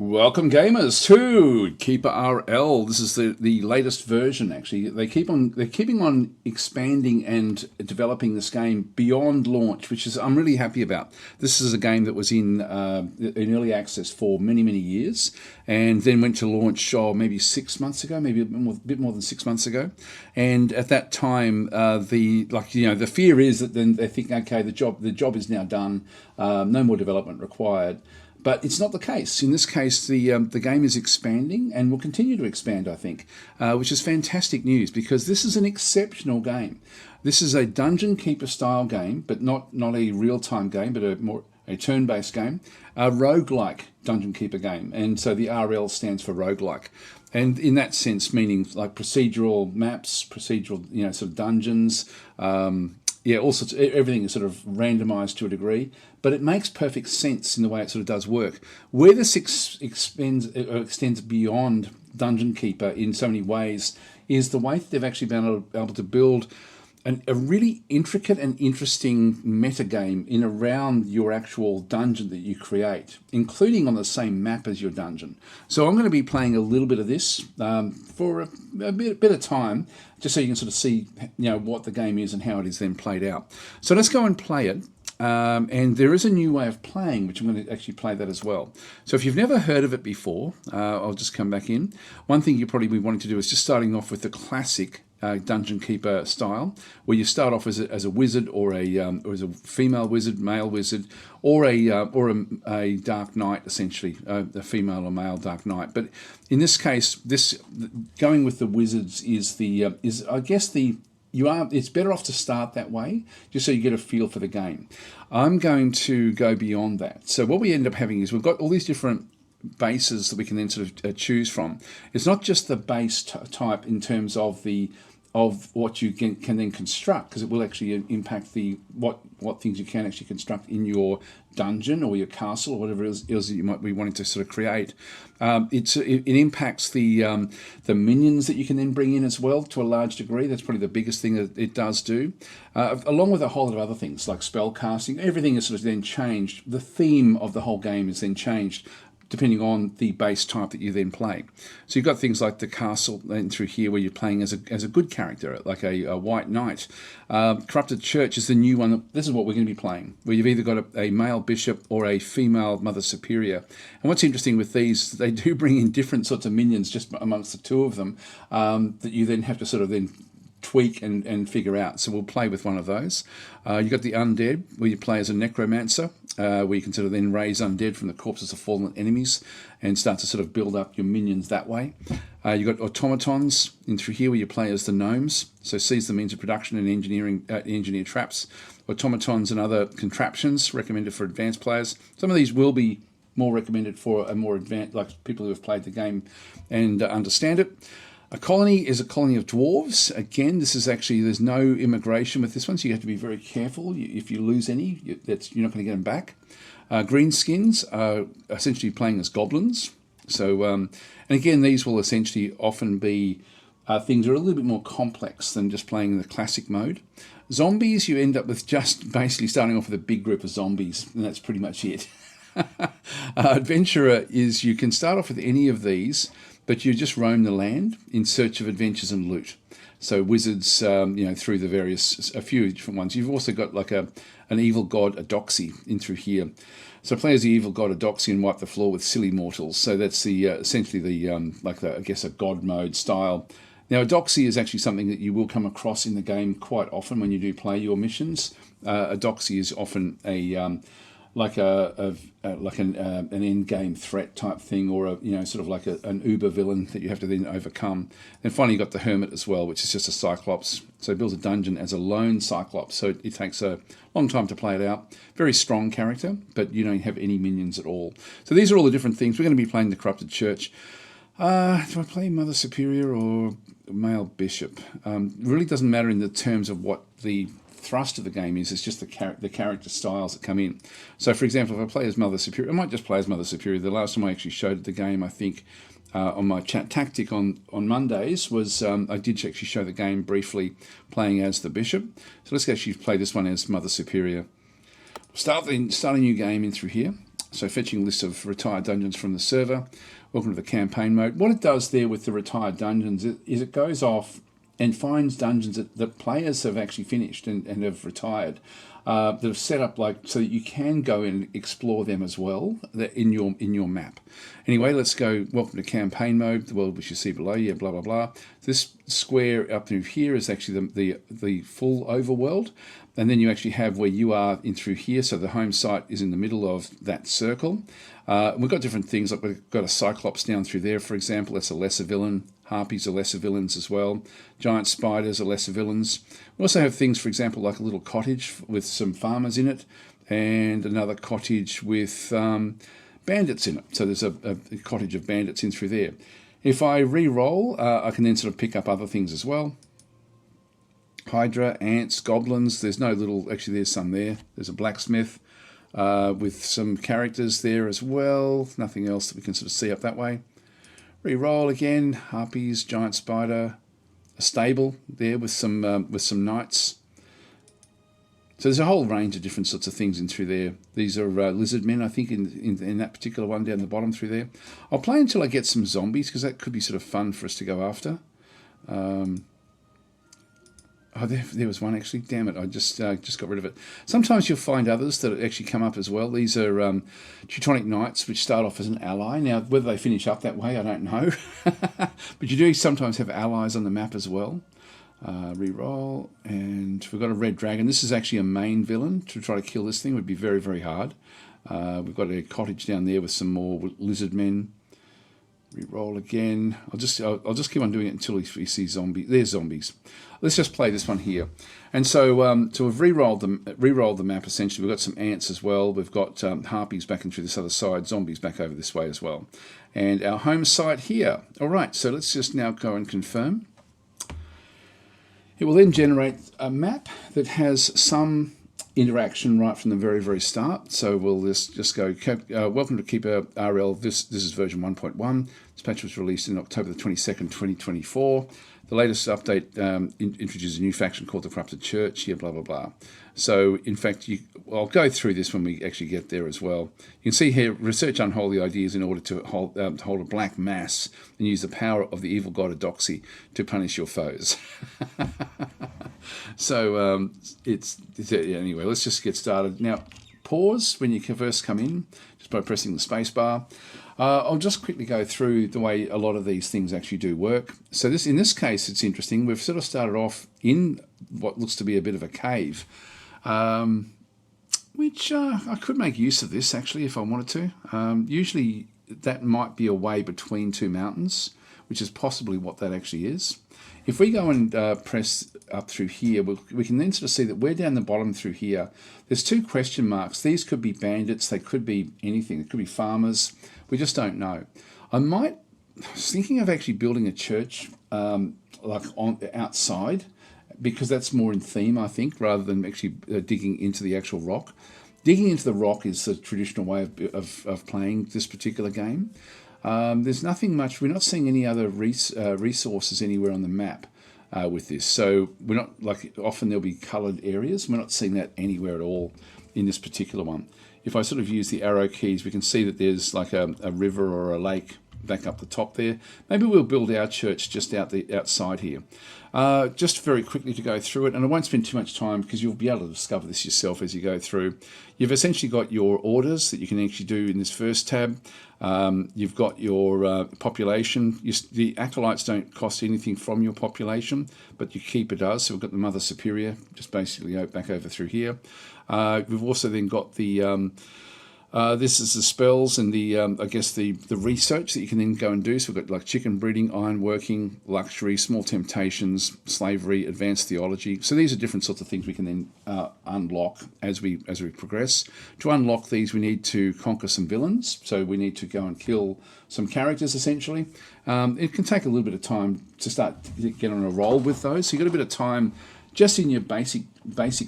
Welcome gamers to KeeperRL. This is the latest version. Actually, they're keeping on expanding and developing this game beyond launch, which is I'm really happy about. This is a game that was in early access for many years, and then went to launch maybe 6 months ago, maybe a bit more than 6 months ago. And at that time, the fear is that then they think, okay, the job is now done, no more development required. But it's not the case. In this case, the game is expanding and will continue to expand, I think, which is fantastic news because this is an exceptional game. This is a dungeon keeper style game, but not a real-time game, but a turn-based game, a roguelike dungeon keeper game. And so the RL stands for roguelike. And in that sense, meaning like procedural maps, procedural, sort of dungeons, all sorts. Everything is sort of randomized to a degree, but it makes perfect sense in the way it sort of does work. Where this extends beyond Dungeon Keeper in so many ways is the way that they've actually been able to build a really intricate and interesting metagame in around your actual dungeon that you create, including on the same map as your dungeon. So I'm going to be playing a little bit of this for a bit of time, just so you can sort of see what the game is and how it is then played out. So let's go and play it. And there is a new way of playing, which I'm going to actually play that as well. So if you've never heard of it before, I'll just come back in. One thing you probably be wanting to do is just starting off with the classic Dungeon Keeper style, where you start off as a wizard or as a female wizard, male wizard, or a dark knight, essentially, a female or male dark knight. But in this case, going with the wizards is I guess it's better off to start that way, just so you get a feel for the game. I'm going to go beyond that. So what we end up having is we've got all these different bases that we can then sort of choose from. It's not just the base type in terms of what you can then construct, because it will actually impact what things you can actually construct in your dungeon or your castle or whatever it is that you might be wanting to sort of create. It impacts the minions that you can then bring in as well to a large degree. That's probably the biggest thing that it does do, along with a whole lot of other things like spell casting. Everything is sort of then changed. The theme of the whole game is then changed depending on the base type that you then play. So you've got things like the castle and through here where you're playing as a good character, like a white knight. Corrupted Church is the new one. This is what we're going to be playing, where you've either got a male bishop or a female mother superior. And what's interesting with these, they do bring in different sorts of minions just amongst the two of them that you then have to sort of then tweak and figure out. So we'll play with one of those. You've got the undead, where you play as a necromancer, where you can sort of then raise undead from the corpses of fallen enemies and start to sort of build up your minions that way. You've got automatons in through here, where you play as the gnomes, so seize the means of production and engineer traps. Automatons and other contraptions recommended for advanced players. Some of these will be more recommended for a more advanced, like people who have played the game and understand it. A colony is a colony of dwarves. Again, this is actually, there's no immigration with this one, so you have to be very careful. If you lose any, you're not going to get them back. Greenskins are essentially playing as goblins. So, and again, these will essentially often be things that are a little bit more complex than just playing in the classic mode. Zombies, you end up with just basically starting off with a big group of zombies, and that's pretty much it. Adventurer is, you can start off with any of these, but you just roam the land in search of adventures and loot. So wizards, through a few different ones. You've also got like an evil god, Adoxy, in through here. So play as the evil god Adoxy and wipe the floor with silly mortals. So that's the essentially a god mode style. Now, Adoxy is actually something that you will come across in the game quite often when you do play your missions. Adoxy is often an end game threat type thing, or an uber villain that you have to then overcome. And finally, you've got the hermit as well, which is just a cyclops. So it builds a dungeon as a lone cyclops. So it takes a long time to play it out. Very strong character, but you don't have any minions at all. So these are all the different things. We're going to be playing the Corrupted Church. Do I play Mother Superior or male bishop? Really doesn't matter in the terms of what the thrust of the game is. It's just the character styles that come in. So for example, if I play as Mother Superior, I might just play as Mother Superior. The last time I actually showed the game, I think on my chat tactic on Mondays was I did actually show the game briefly playing as the bishop. So let's actually play this one as Mother Superior. Start a new game in through here. So fetching a list of retired dungeons from the server. Welcome to the campaign mode. What it does there with the retired dungeons is it goes off and finds dungeons that players have actually finished and have retired, that have set up so that you can go and explore them as well in your map. Anyway, let's go. Welcome to campaign mode. The world which you see below you. Blah blah blah. This square up through here is actually the full overworld, and then you actually have where you are in through here. So the home site is in the middle of that circle. We've got different things, like we've got a Cyclops down through there, for example. That's a lesser villain. Harpies are lesser villains as well. Giant spiders are lesser villains. We also have things, for example, like a little cottage with some farmers in it, and another cottage with bandits in it. So there's a cottage of bandits in through there. If I re-roll, I can then sort of pick up other things as well. Hydra, ants, goblins. There's no little, actually there's some there. There's a blacksmith with some characters there as well. Nothing else that we can sort of see up that way. Re-roll again. Harpies, giant spider, a stable there with some knights. So there's a whole range of different sorts of things in through there. These are lizard men, I think, in that particular one down the bottom through there. I'll play until I get some zombies, because that could be sort of fun for us to go after. Oh, there was one actually. Damn it, I just got rid of it. Sometimes you'll find others that actually come up as well. These are Teutonic Knights, which start off as an ally. Now, whether they finish up that way, I don't know. But you do sometimes have allies on the map as well. Reroll, and we've got a red dragon. This is actually a main villain. To try to kill this thing would be very, very hard. We've got a cottage down there with some more lizard men. Reroll again. I'll just keep on doing it until we see zombies. There's zombies. Let's just play this one here. And so we've re-rolled the map essentially. We've got some ants as well. We've got harpies back in through this other side, zombies back over this way as well. And our home site here. All right, so let's just now go and confirm. It will then generate a map that has some interaction right from the very, very start. So we'll just go, welcome to KeeperRL. This is version 1.1. This patch was released in October the 22nd, 2024. The latest update introduces a new faction called the Corrupted Church. Here, blah, blah, blah. So, in fact, I'll go through this when we actually get there as well. You can see here, research unholy ideas in order to hold a black mass and use the power of the evil god Adoxy to punish your foes. So, anyway, let's just get started. Now, pause when you first come in, just by pressing the space bar. I'll just quickly go through the way a lot of these things actually do work. So in this case, it's interesting. We've sort of started off in what looks to be a bit of a cave, which I could make use of this actually if I wanted to. Usually that might be a way between two mountains, which is possibly what that actually is. If we go and press up through here, we can then sort of see that we're down the bottom through here. There's two question marks. These could be bandits. They could be anything. It could be farmers. We just don't know. I was thinking of actually building a church like outside, because that's more in theme, I think, rather than actually digging into the actual rock. Digging into the rock is the traditional way of playing this particular game. There's nothing much. We're not seeing any other resources anywhere on the map with this. So we're not, like, often there'll be coloured areas. We're not seeing that anywhere at all in this particular one. If I sort of use the arrow keys, we can see that there's like a river or a lake back up the top there. Maybe we'll build our church just outside here. Just very quickly to go through it, and I won't spend too much time because you'll be able to discover this yourself as you go through. You've essentially got your orders that you can actually do in this first tab. You've got your population. The acolytes don't cost anything from your population, but your keeper does. So we've got the Mother Superior, just basically back over through here. We've also then got the this is the spells and the I guess the research that you can then go and do. So we've got like chicken breeding, iron working, luxury, small temptations, slavery, advanced theology. So these are different sorts of things we can then unlock as we progress. To unlock these, we need to conquer some villains. So we need to go and kill some characters essentially. It can take a little bit of time to start to get on a roll with those. So you've got a bit of time just in your basic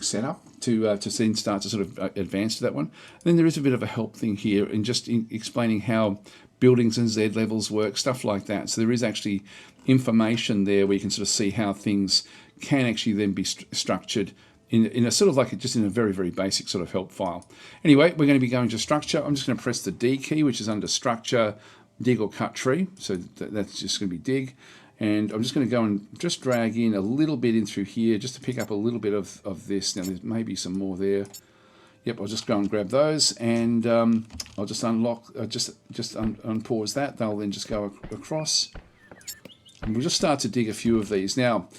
setup to then start to sort of advance to that one. And then there is a bit of a help thing here in just explaining how buildings and Z levels work, stuff like that. So there is actually information there where you can sort of see how things can actually then be structured in a sort of like just in a very, very basic sort of help file. Anyway, we're going to be going to structure. I'm just going to press the D key, which is under structure, dig or cut tree. So that's just going to be dig. And I'm just going to go and just drag in a little bit in through here just to pick up a little bit of this. Now there's maybe some more there. Yep, I'll just go and grab those, and I'll just unlock, unpause that. They'll then just go across. And we'll just start to dig a few of these. Now,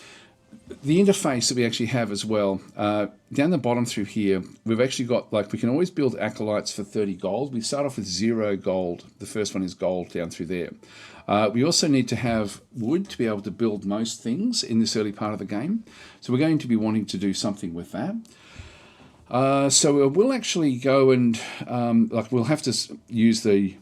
the interface that we actually have as well, down the bottom through here, we've actually got, like, we can always build acolytes for 30 gold. We start off with 0 gold. The first one is gold down through there. We also need to have wood to be able to build most things in this early part of the game. So we're going to be wanting to do something with that. So we'll actually go and, we'll have to use the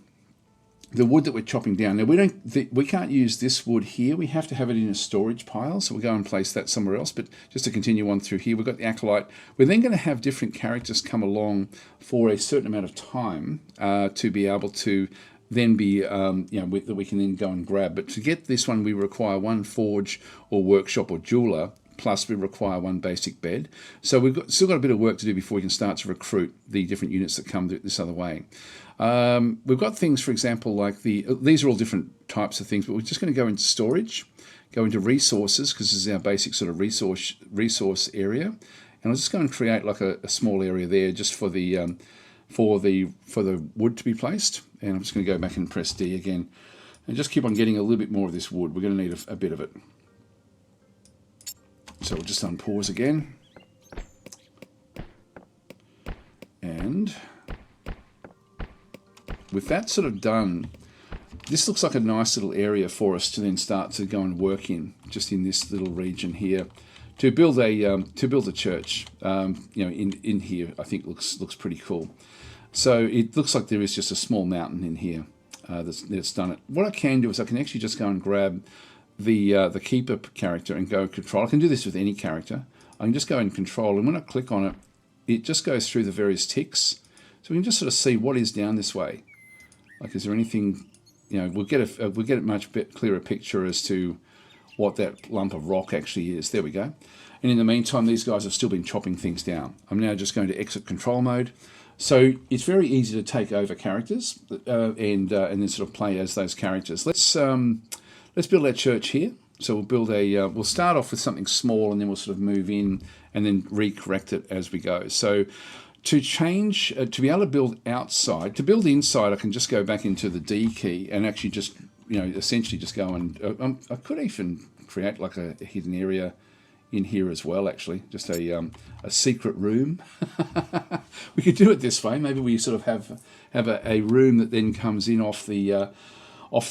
wood that we're chopping down. Now we can't use this wood here. We have to have it in a storage pile. So we'll go and place that somewhere else. But just to continue on through here, we've got the acolyte. We're then going to have different characters come along for a certain amount of time to be able to then be, that we can then go and grab. But to get this one, we require 1 forge or workshop or jeweler. Plus we require 1 basic bed. So we've still got a bit of work to do before we can start to recruit the different units that come this other way. We've got things, for example, like these are all different types of things, but we're just going to go into storage, go into resources, because this is our basic sort of resource area. And I'll just go and create like a small area there just for the wood to be placed. And I'm just going to go back and press D again and just keep on getting a little bit more of this wood. We're going to need a bit of it. So we'll just unpause again. And with that sort of done, this looks like a nice little area for us to then start to go and work in, just in this little region here, to build a church. In here, I think looks pretty cool. So it looks like there is just a small mountain in here that's done it. What I can do is I can actually just go and grab the keeper character and go control. I can do this with any character. I can just go and control, and when I click on it, it just goes through the various ticks. So we can just sort of see what is down this way. Like, is there anything? We'll get a much clearer picture as to what that lump of rock actually is. There we go. And in the meantime, these guys have still been chopping things down. I'm now just going to exit control mode. So it's very easy to take over characters and then sort of play as those characters. Let's build our church here. So we'll build we'll start off with something small, and then we'll sort of move in and then recorrect it as we go. So to change, to be able to build outside, to build inside, I can just go back into the D key and actually just, essentially just go and, I could even create like a hidden area in here as well, actually, just a secret room. We could do it this way. Maybe we sort of have a room that then comes in off the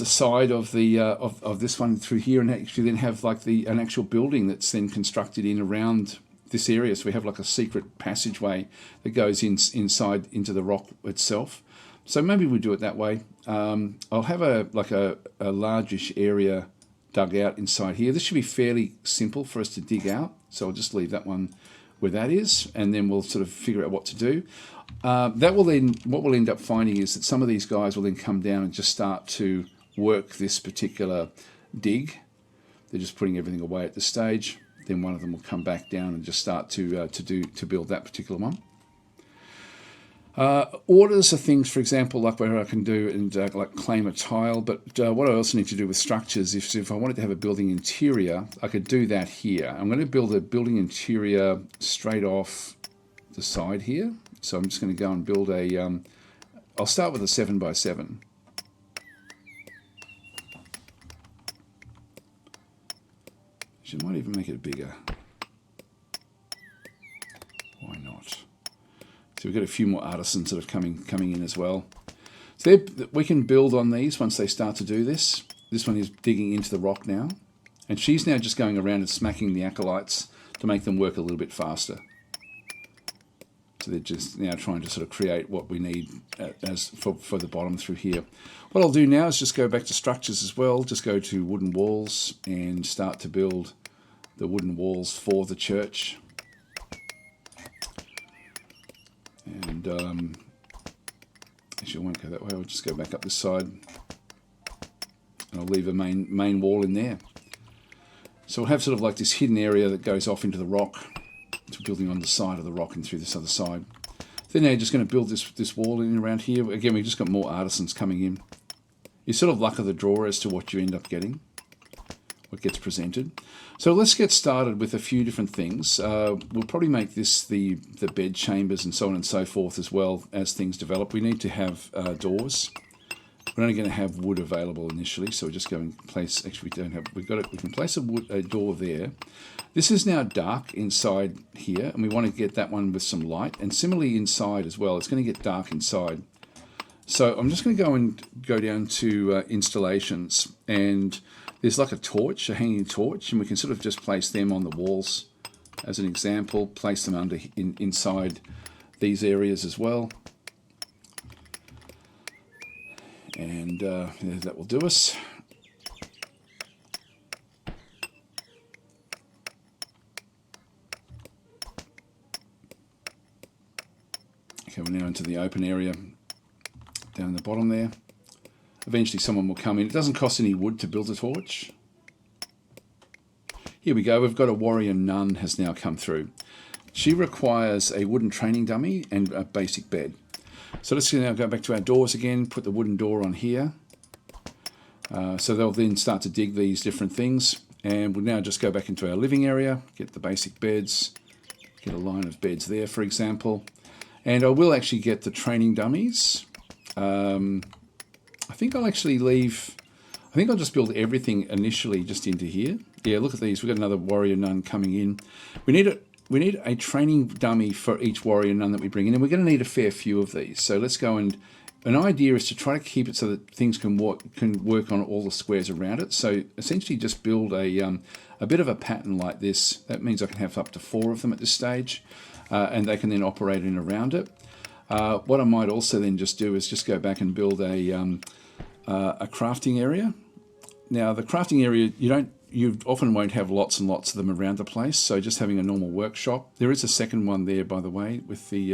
side of the of this one through here, and actually then have like an actual building that's then constructed in around this area. So we have like a secret passageway that goes inside into the rock itself. So maybe we do it that way. I'll have a largish area dug out inside here. This should be fairly simple for us to dig out. So I'll just leave that one where that is, and then we'll sort of figure out what to do. What we'll end up finding is that some of these guys will then come down and just start to work this particular dig. They're just putting everything away at this stage. Then one of them will come back down and just start to build that particular one. Orders are things, for example, like where I can do and like claim a tile. But what I also need to do with structures, if I wanted to have a building interior, I could do that here. I'm going to build a building interior straight off the side here. So I'm just going to go and build I'll start with a 7x7. I might even make it bigger. Why not? So we've got a few more artisans that are coming in as well. So we can build on these once they start to do this. This one is digging into the rock now. And she's now just going around and smacking the acolytes to make them work a little bit faster. So they're just now trying to sort of create what we need for the bottom through here. What I'll do now is just go back to structures as well. Just go to wooden walls and start to build the wooden walls for the church. And actually I won't go that way. I'll just go back up this side. And I'll leave a main wall in there. So we'll have sort of like this hidden area that goes off into the rock. So building on the side of the rock and through this other side. Then now just going to build this wall in around here. Again, we've just got more artisans coming in. It's sort of luck of the draw as to what you end up getting, what gets presented. So let's get started with a few different things. We'll probably make this the bed chambers and so on and so forth as well as things develop. We need to have doors. We're only going to have wood available initially, so we're just going to place. Actually, we don't have. We've got it. We can place a door there. This is now dark inside here, and we want to get that one with some light. And similarly inside as well, it's going to get dark inside. So I'm just going to go down to installations, and there's like a torch, a hanging torch, and we can sort of just place them on the walls as an example. Place them inside these areas as well. And that will do us. Okay, we're now into the open area down the bottom there. Eventually someone will come in. It doesn't cost any wood to build a torch. Here we go. We've got a warrior nun has now come through. She requires a wooden training dummy and a basic bed. So let's now go back to our doors again, put the wooden door on here. So they'll then start to dig these different things. And we'll now just go back into our living area, get the basic beds, get a line of beds there, for example. And I will actually get the training dummies. I think I'll actually leave, I think I'll just build everything initially just into here. Yeah, look at these. We've got another warrior nun coming in. We need a training dummy for each warrior nun that we bring in, and we're going to need a fair few of these. So let's go and, an idea is to try to keep it so that things can work on all the squares around it. So essentially just build a bit of a pattern like this. That means I can have up to 4 of them at this stage, and they can then operate in around it. What I might also then just do is just go back and build a crafting area. Now the crafting area, you often won't have lots and lots of them around the place, so just having a normal workshop. There is a second one there, by the way, with the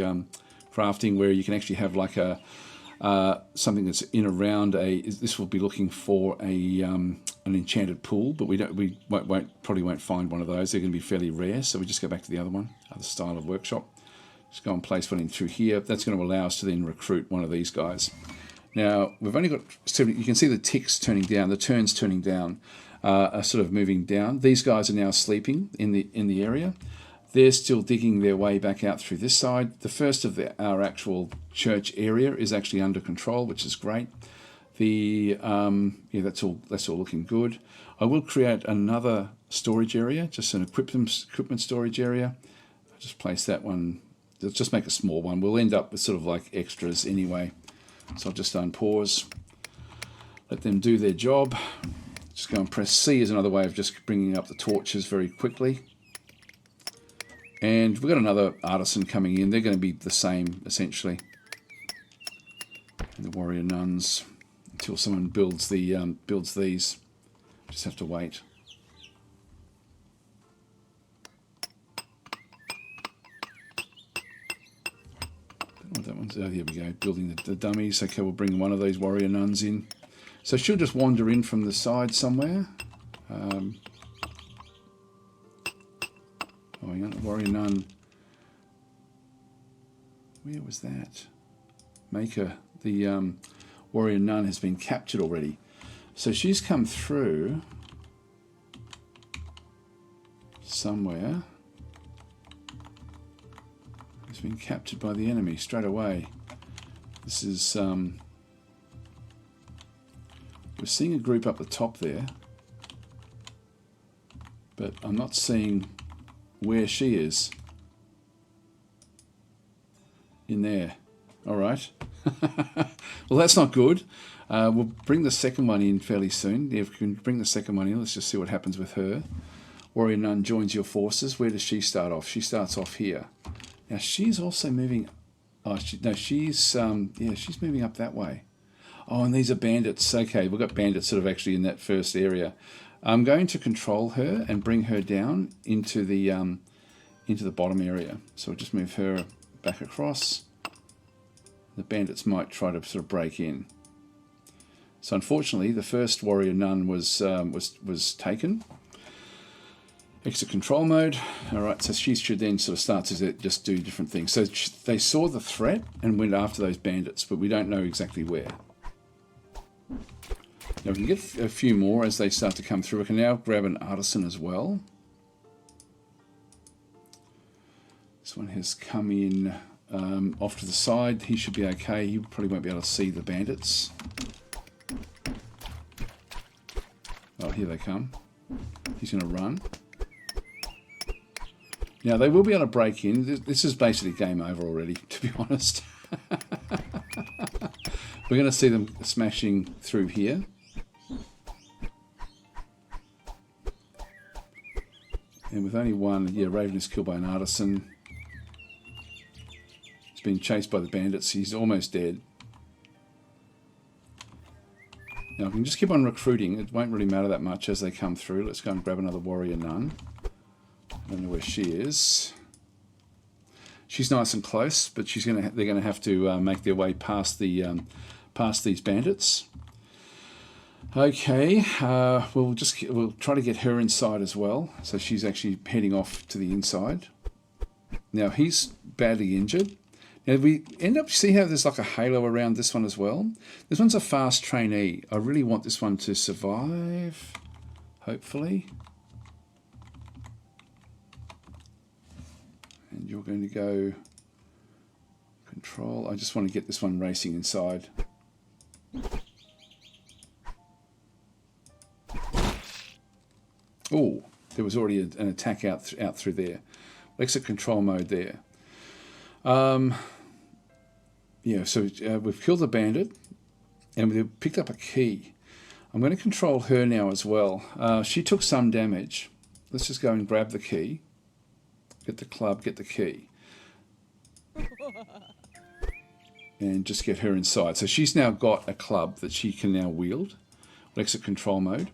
crafting, where you can actually have like a something that's in around a. This will be looking for an enchanted pool, but we probably won't find one of those. They're going to be fairly rare, so we just go back to the other one, other style of workshop. Just go and place one in through here. That's going to allow us to then recruit one of these guys. Now we've only got 70. You can see the ticks turning down, the turns turning down. Are sort of moving down. These guys are now sleeping in the area. They're still digging their way back out through this side. The first of our actual church area is actually under control, which is great. Yeah, that's all looking good. I will create another storage area, just an equipment storage area. I'll just place that one. Let's just make a small one. We'll end up with sort of like extras anyway. So I'll just unpause. Let them do their job. Just go and press C is another way of just bringing up the torches very quickly. And we've got another artisan coming in. They're going to be the same, essentially. And the warrior nuns, until someone builds these. Just have to wait. That one's, oh, here we go, building the dummies. Okay, we'll bring one of these warrior nuns in. So she'll just wander in from the side somewhere. Warrior nun. Where was that? Maker. The warrior nun has been captured already. So she's come through somewhere. Has been captured by the enemy straight away. This is... we're seeing a group up the top there, but I'm not seeing where she is. In there. All right. Well, that's not good. We'll bring the second one in fairly soon. If we can bring the second one in, let's just see what happens with her. Warrior nun joins your forces. Where does she start off? She starts off here. Now she's also moving. Oh, she's moving up that way. Oh, and these are bandits. Okay, we've got bandits sort of actually in that first area. I'm going to control her and bring her down into the bottom area. So we'll just move her back across. The bandits might try to sort of break in. So unfortunately, the first warrior nun was taken. Exit control mode. All right, so she should then sort of start to just do different things. So they saw the threat and went after those bandits, but we don't know exactly where. Now we can get a few more as they start to come through. We can now grab an artisan as well. This one has come in off to the side. He should be okay. He probably won't be able to see the bandits. Oh, here they come. He's going to run. Now, they will be able to break in. This is basically game over already, to be honest. We're going to see them smashing through here. And with only one, yeah, Raven is killed by an artisan. He's been chased by the bandits. He's almost dead. Now, I can just keep on recruiting. It won't really matter that much as they come through. Let's go and grab another warrior nun. I don't know where she is. She's nice and close, but they're gonna have to make their way past these bandits. Okay, we'll try to get her inside as well. So she's actually heading off to the inside. Now he's badly injured. Now we end up, see how there's like a halo around this one as well? This one's a fast trainee. I really want this one to survive, hopefully. And you're going to go control. I just want to get this one racing inside. Oh, there was already an attack out through there. Exit control mode there. Yeah, so we've killed the bandit and we've picked up a key. I'm going to control her now as well. She took some damage. Let's just go and grab the key. Get the club, get the key. And just get her inside. So she's now got a club that she can now wield. Exit control mode.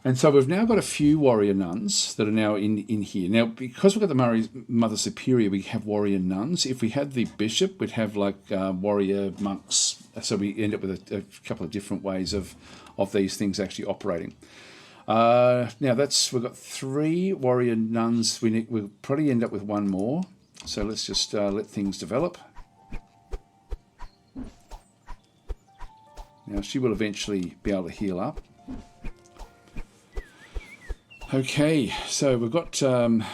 And so we've now got a few warrior nuns that are now in here. Now, because we've got the Mother Superior, we have warrior nuns. If we had the bishop, we'd have like warrior monks. So we end up with a couple of different ways of these things actually operating. Now we've got 3 warrior nuns. We'll probably end up with one more. So let's just let things develop. Now she will eventually be able to heal up. Okay, so we've got 5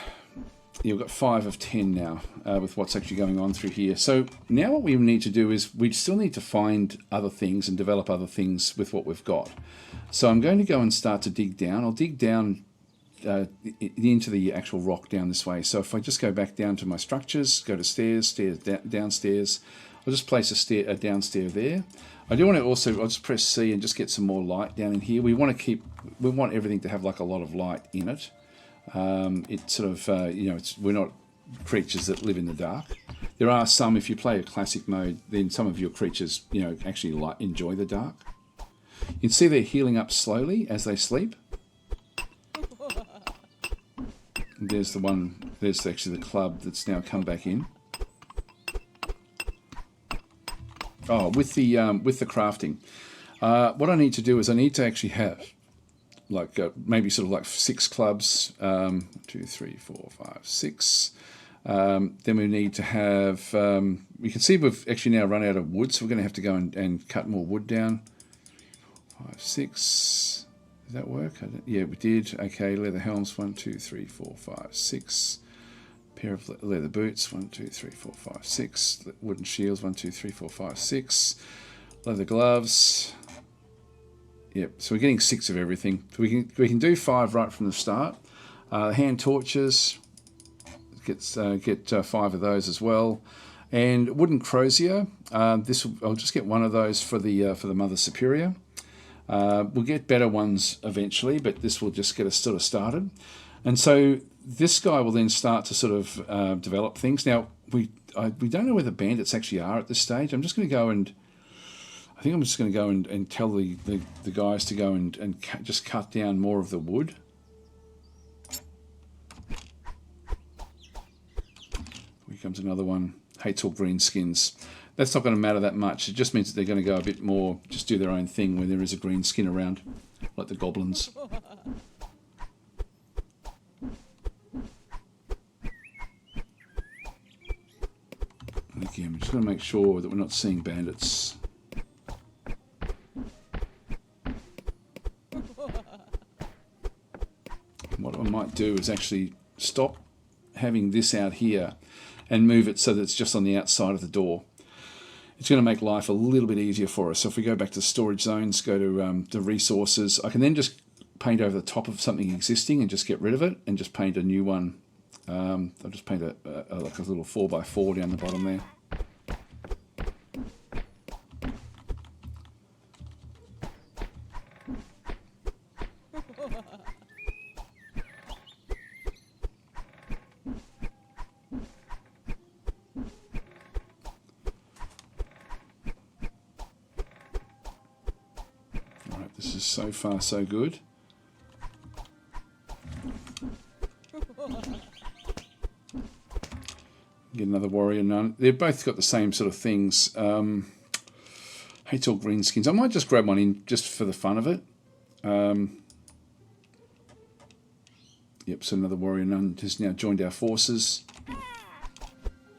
of 10 now with what's actually going on through here. So now what we need to do is we still need to find other things and develop other things with what we've got. So I'm going to go and start to dig down. I'll dig down into the actual rock down this way. So if I just go back down to my structures, go to stairs, downstairs, I'll just place a downstair there. I do want to also, I'll just press C and just get some more light down in here. We want everything to have like a lot of light in it. It's sort of, we're not creatures that live in the dark. There are some, if you play a classic mode, then some of your creatures, actually enjoy the dark. You can see they're healing up slowly as they sleep. And there's actually the club that's now come back in. Oh, with the crafting, what I need to do is I need to actually have like maybe sort of like 6 clubs, 2, 3, 4, 5, 6. Then we need to have. You can see we've actually now run out of wood, so we're going to have to go and cut more wood down. 5, 6. Does that work? Yeah, we did. Okay, leather helms. 1, 2, 3, 4, 5, 6. Pair of leather boots, 1, 2, 3, 4, 5, 6. Wooden shields, 1, 2, 3, 4, 5, 6. Leather gloves. Yep, so we're getting 6 of everything. So we can do 5 right from the start. Hand torches, get 5 of those as well. And wooden crozier. I'll just get one of those for the Mother Superior. We'll get better ones eventually, but this will just get us sort of started. And so this guy will then start to sort of develop things. Now, we don't know where the bandits actually are at this stage. I'm just going to go and... I think I'm just going to go and tell the guys to go and just cut down more of the wood. Here comes another one. Hates all green skins. That's not going to matter that much. It just means that they're going to go a bit more, just do their own thing when there is a green skin around, like the goblins. just want to make sure that we're not seeing bandits. What I might do is actually stop having this out here and move it so that it's just on the outside of the door. It's going to make life a little bit easier for us. So if we go back to storage zones, go to the resources, I can then just paint over the top of something existing and just get rid of it and just paint a new one. I'll just paint like a little 4x4 down the bottom there. Alright, this is so far so good. Get another warrior nun. They've both got the same sort of things. Hates all green skins. I might just grab one in just for the fun of it. Yep, so another warrior nun has now joined our forces.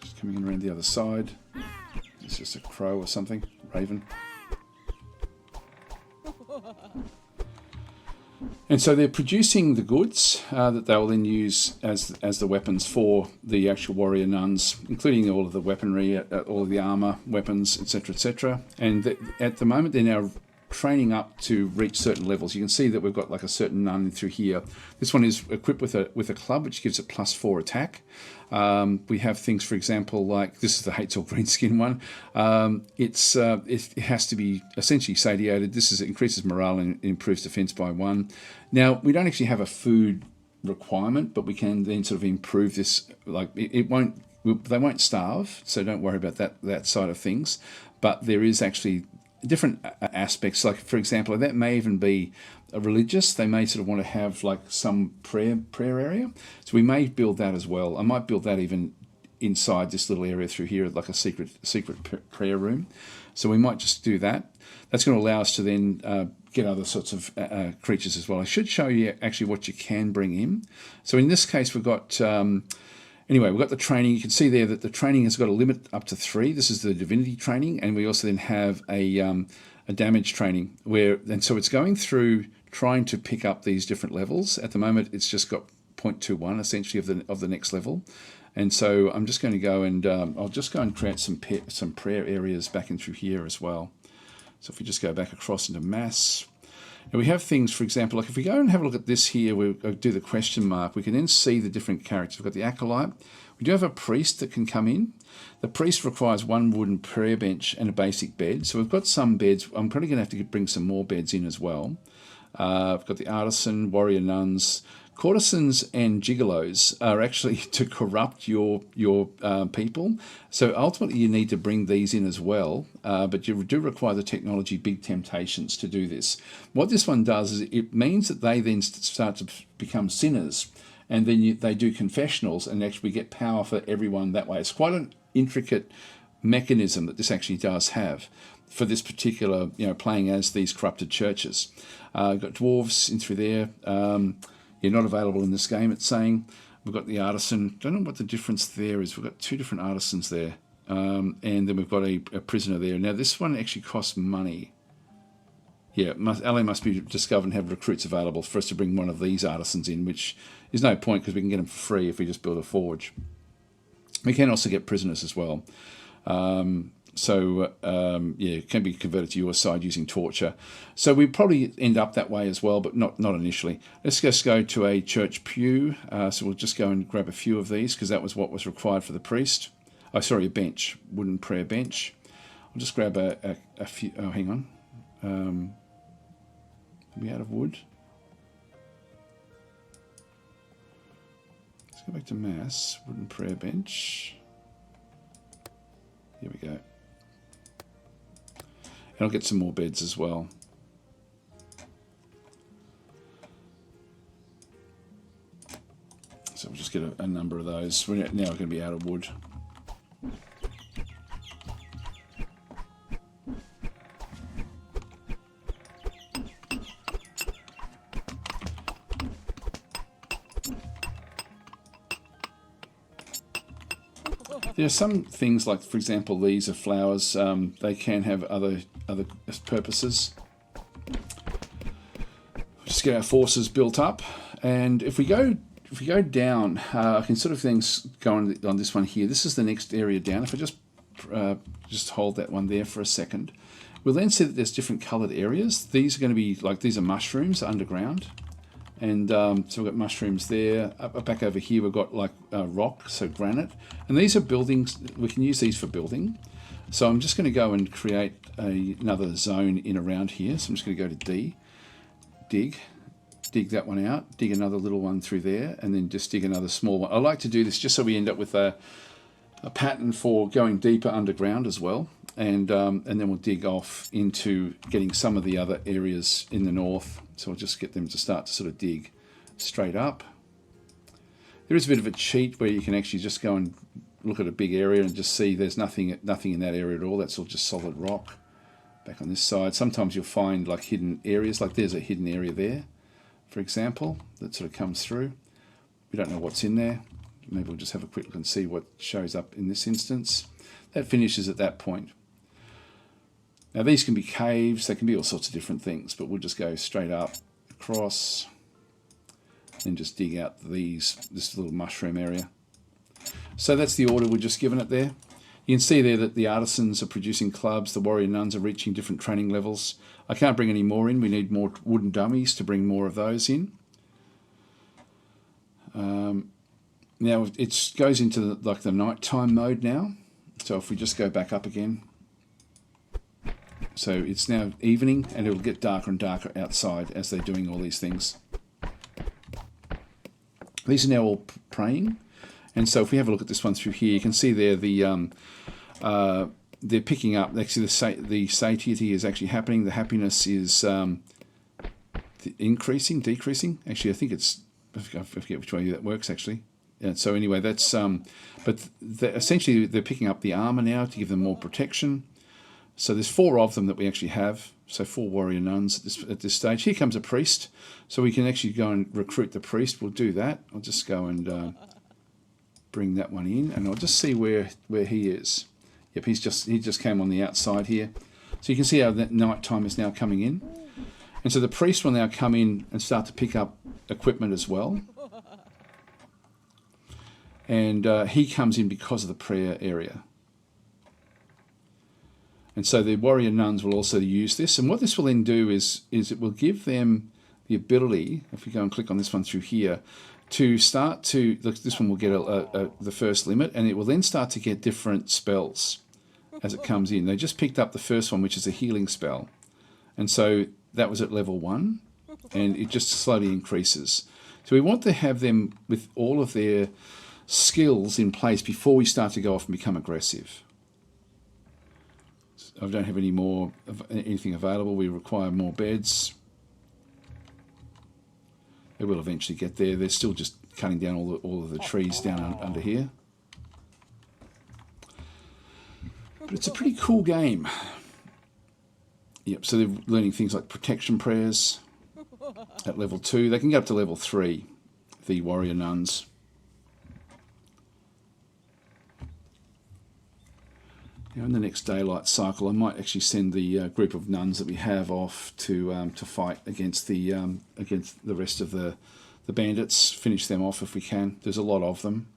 Just coming in around the other side. It's just a crow or something. Raven. And so they're producing the goods that they will then use as the weapons for the actual warrior nuns, including all of the weaponry, all of the armor, weapons, etc., etc. And at the moment, they're now training up to reach certain levels. You can see that we've got like a certain nun through here. This one is equipped with a club, which gives it +4 attack. We have things, for example, like this is the hates all green skin one. It has to be essentially satiated. This increases morale and improves defense by 1. Now we don't actually have a food requirement, but we can then sort of improve this. Like they won't starve, so don't worry about that side of things. But there is actually different aspects. Like for example, that may even be religious. They may sort of want to have like some prayer area. So we may build that as well. I might build that even inside this little area through here, like a secret prayer room. So we might just do that. That's going to allow us to then get other sorts of creatures as well. I should show you actually what you can bring in. So in this case, we've got anyway, we've got the training. You can see there that the training has got a limit up to 3. This is the divinity training, and we also then have a damage training and so it's going through trying to pick up these different levels. At the moment, it's just got 0.21 essentially of the next level, and so I'm just going to go and I'll just go and create some prayer areas back in through here as well. So if we just go back across into mass. And we have things, for example, like if we go and have a look at this here, we do the question mark, we can then see the different characters. We've got the acolyte. We do have a priest that can come in. The priest requires 1 wooden prayer bench and a basic bed. So we've got some beds. I'm probably going to have to bring some more beds in as well. I've got the artisan, warrior nuns. Courtesans and gigolos are actually to corrupt your people. So ultimately you need to bring these in as well, but you do require the technology Big Temptations to do this. What this one does is it means that they then start to become sinners, and then they do confessionals and actually get power for everyone that way. It's quite an intricate mechanism that this actually does have for this particular, playing as these corrupted churches. Got dwarves in through there. You're not available in this game, it's saying. We've got the artisan. Don't know what the difference there is. We've got 2 different artisans there. And then we've got a prisoner there. Now, this one actually costs money. Yeah, LA must be discovered and have recruits available for us to bring one of these artisans in, which is no point because we can get them for free if we just build a forge. We can also get prisoners as well. It can be converted to your side using torture. So we probably end up that way as well, but not initially. Let's just go to a church pew. So we'll just go and grab a few of these because that was what was required for the priest. Oh, sorry, a bench, wooden prayer bench. I'll just grab a few. Oh, hang on. Are we out of wood? Let's go back to mass, wooden prayer bench. Here we go. And I'll get some more beds as well. So we'll just get a number of those. We're now going to be out of wood. There are some things like, for example, these are flowers. They can have other purposes. Just get our forces built up, and if we go down, I can sort of things go on this one here. This is the next area down. If I just hold that one there for a second, we'll then see that there's different coloured areas. These are going to be like, these are mushrooms underground, and so we've got mushrooms there. Back over here we've got like rock, so granite, and these are buildings. We can use these for building. So I'm just going to go and create another zone in around here. So I'm just going to go to D, dig that one out, dig another little one through there, and then just dig another small one. I like to do this just so we end up with a pattern for going deeper underground as well, and then we'll dig off into getting some of the other areas in the north. So I'll just get them to start to sort of dig straight up. There is a bit of a cheat where you can actually just go and look at a big area and just see there's nothing in that area at all. That's all just solid rock. Back on this side, sometimes you'll find like hidden areas, like there's a hidden area there, for example, that sort of comes through. We don't know what's in there. Maybe we'll just have a quick look and see what shows up in this instance. That finishes at that point. Now these can be caves, they can be all sorts of different things, but we'll just go straight up, across, and just dig out this little mushroom area. So that's the order we're just given it there. You can see there that the artisans are producing clubs, the warrior nuns are reaching different training levels. I can't bring any more in, we need more wooden dummies to bring more of those in. Now it goes into like the nighttime mode now. So if we just go back up again. So it's now evening, and it'll get darker and darker outside as they're doing all these things. These are now all praying. And so if we have a look at this one through here, you can see there they're picking up. Actually, the satiety is actually happening. The happiness is increasing, decreasing. Actually, I think it's, I forget which way that works actually. Yeah, so anyway, that's but essentially they're picking up the armor now to give them more protection. So there's 4 of them that we actually have. So 4 warrior nuns at this stage. Here comes a priest, so we can actually go and recruit the priest. We'll do that. I'll just go and bring that one in, and I'll just see where he is. Yep, he just came on the outside here. So you can see how that night time is now coming in. And so the priest will now come in and start to pick up equipment as well. And he comes in because of the prayer area. And so the warrior nuns will also use this. And what this will then do is it will give them the ability, if we go and click on this one through here, to start to, this one will get the first limit, and it will then start to get different spells as it comes in. They just picked up the first one, which is a healing spell. And so that was at level 1, and it just slowly increases. So we want to have them with all of their skills in place before we start to go off and become aggressive. I don't have anything available. We require more beds. They will eventually get there. They're still just cutting down all of the trees down under here. But it's a pretty cool game. Yep, so they're learning things like protection prayers at level 2. They can go up to level 3, the warrior nuns. Now in the next daylight cycle, I might actually send the group of nuns that we have off to fight against the rest of the bandits. Finish them off if we can. There's a lot of them.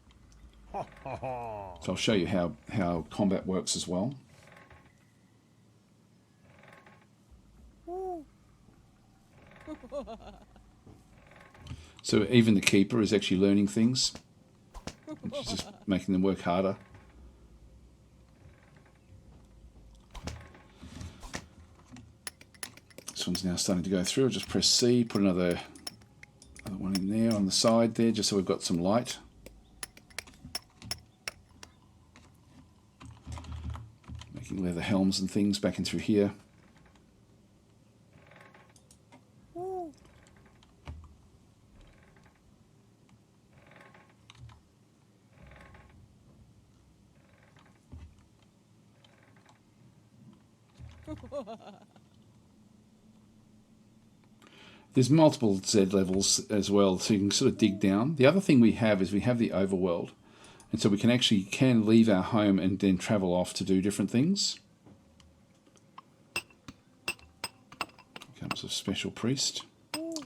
So I'll show you how combat works as well. So even the keeper is actually learning things, which is just making them work harder. This one's now starting to go through. I'll just press C, put another one in there on the side there, just so we've got some light. Making leather helms and things back in through here. There's multiple Z levels as well, so you can sort of dig down. The other thing we have is we have the overworld. And so we can leave our home and then travel off to do different things. Comes a special priest.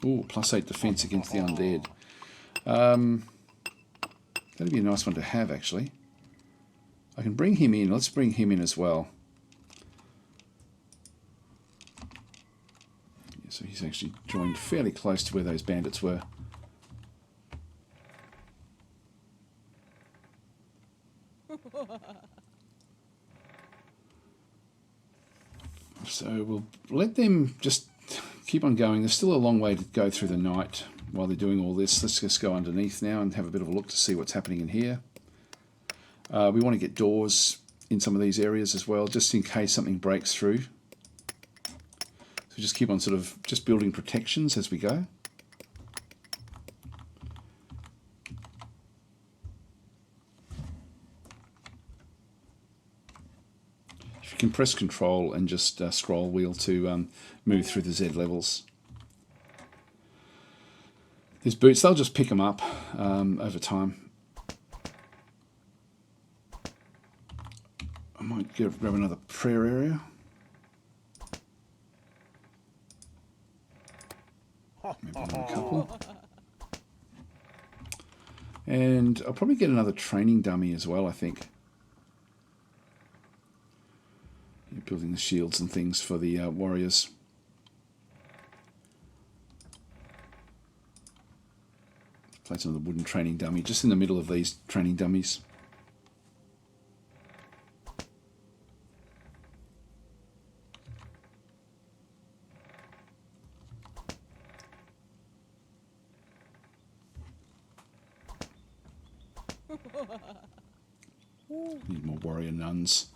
Ooh, +8 defense against the undead. That'd be a nice one to have, actually. I can bring him in. Let's bring him in as well. Yeah, so he's actually joined fairly close to where those bandits were. So we'll let them just keep on going. There's still a long way to go through the night while they're doing all this. Let's just go underneath now and have a bit of a look to see what's happening in here. We want to get doors in some of these areas as well, just in case something breaks through. So just keep on sort of just building protections as we go. You can press Control and just scroll wheel to move through the Z levels. These boots, they'll just pick them up over time. I might grab another prayer area. Maybe another couple. And I'll probably get another training dummy as well, I think. Building the shields and things for the warriors. Place another wooden training dummy just in the middle of these training dummies. Need more warrior nuns.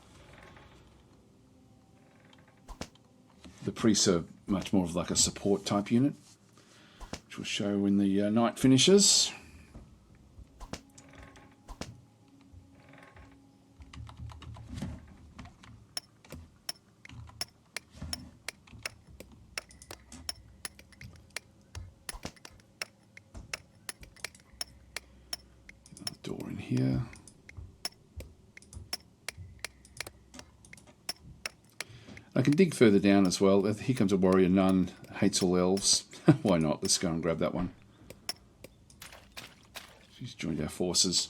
The priests are much more of like a support type unit, which will show when the night finishes. Another door in here. I can dig further down as well. Here comes a warrior nun, hates all elves. Why not? Let's go and grab that one. She's joined our forces.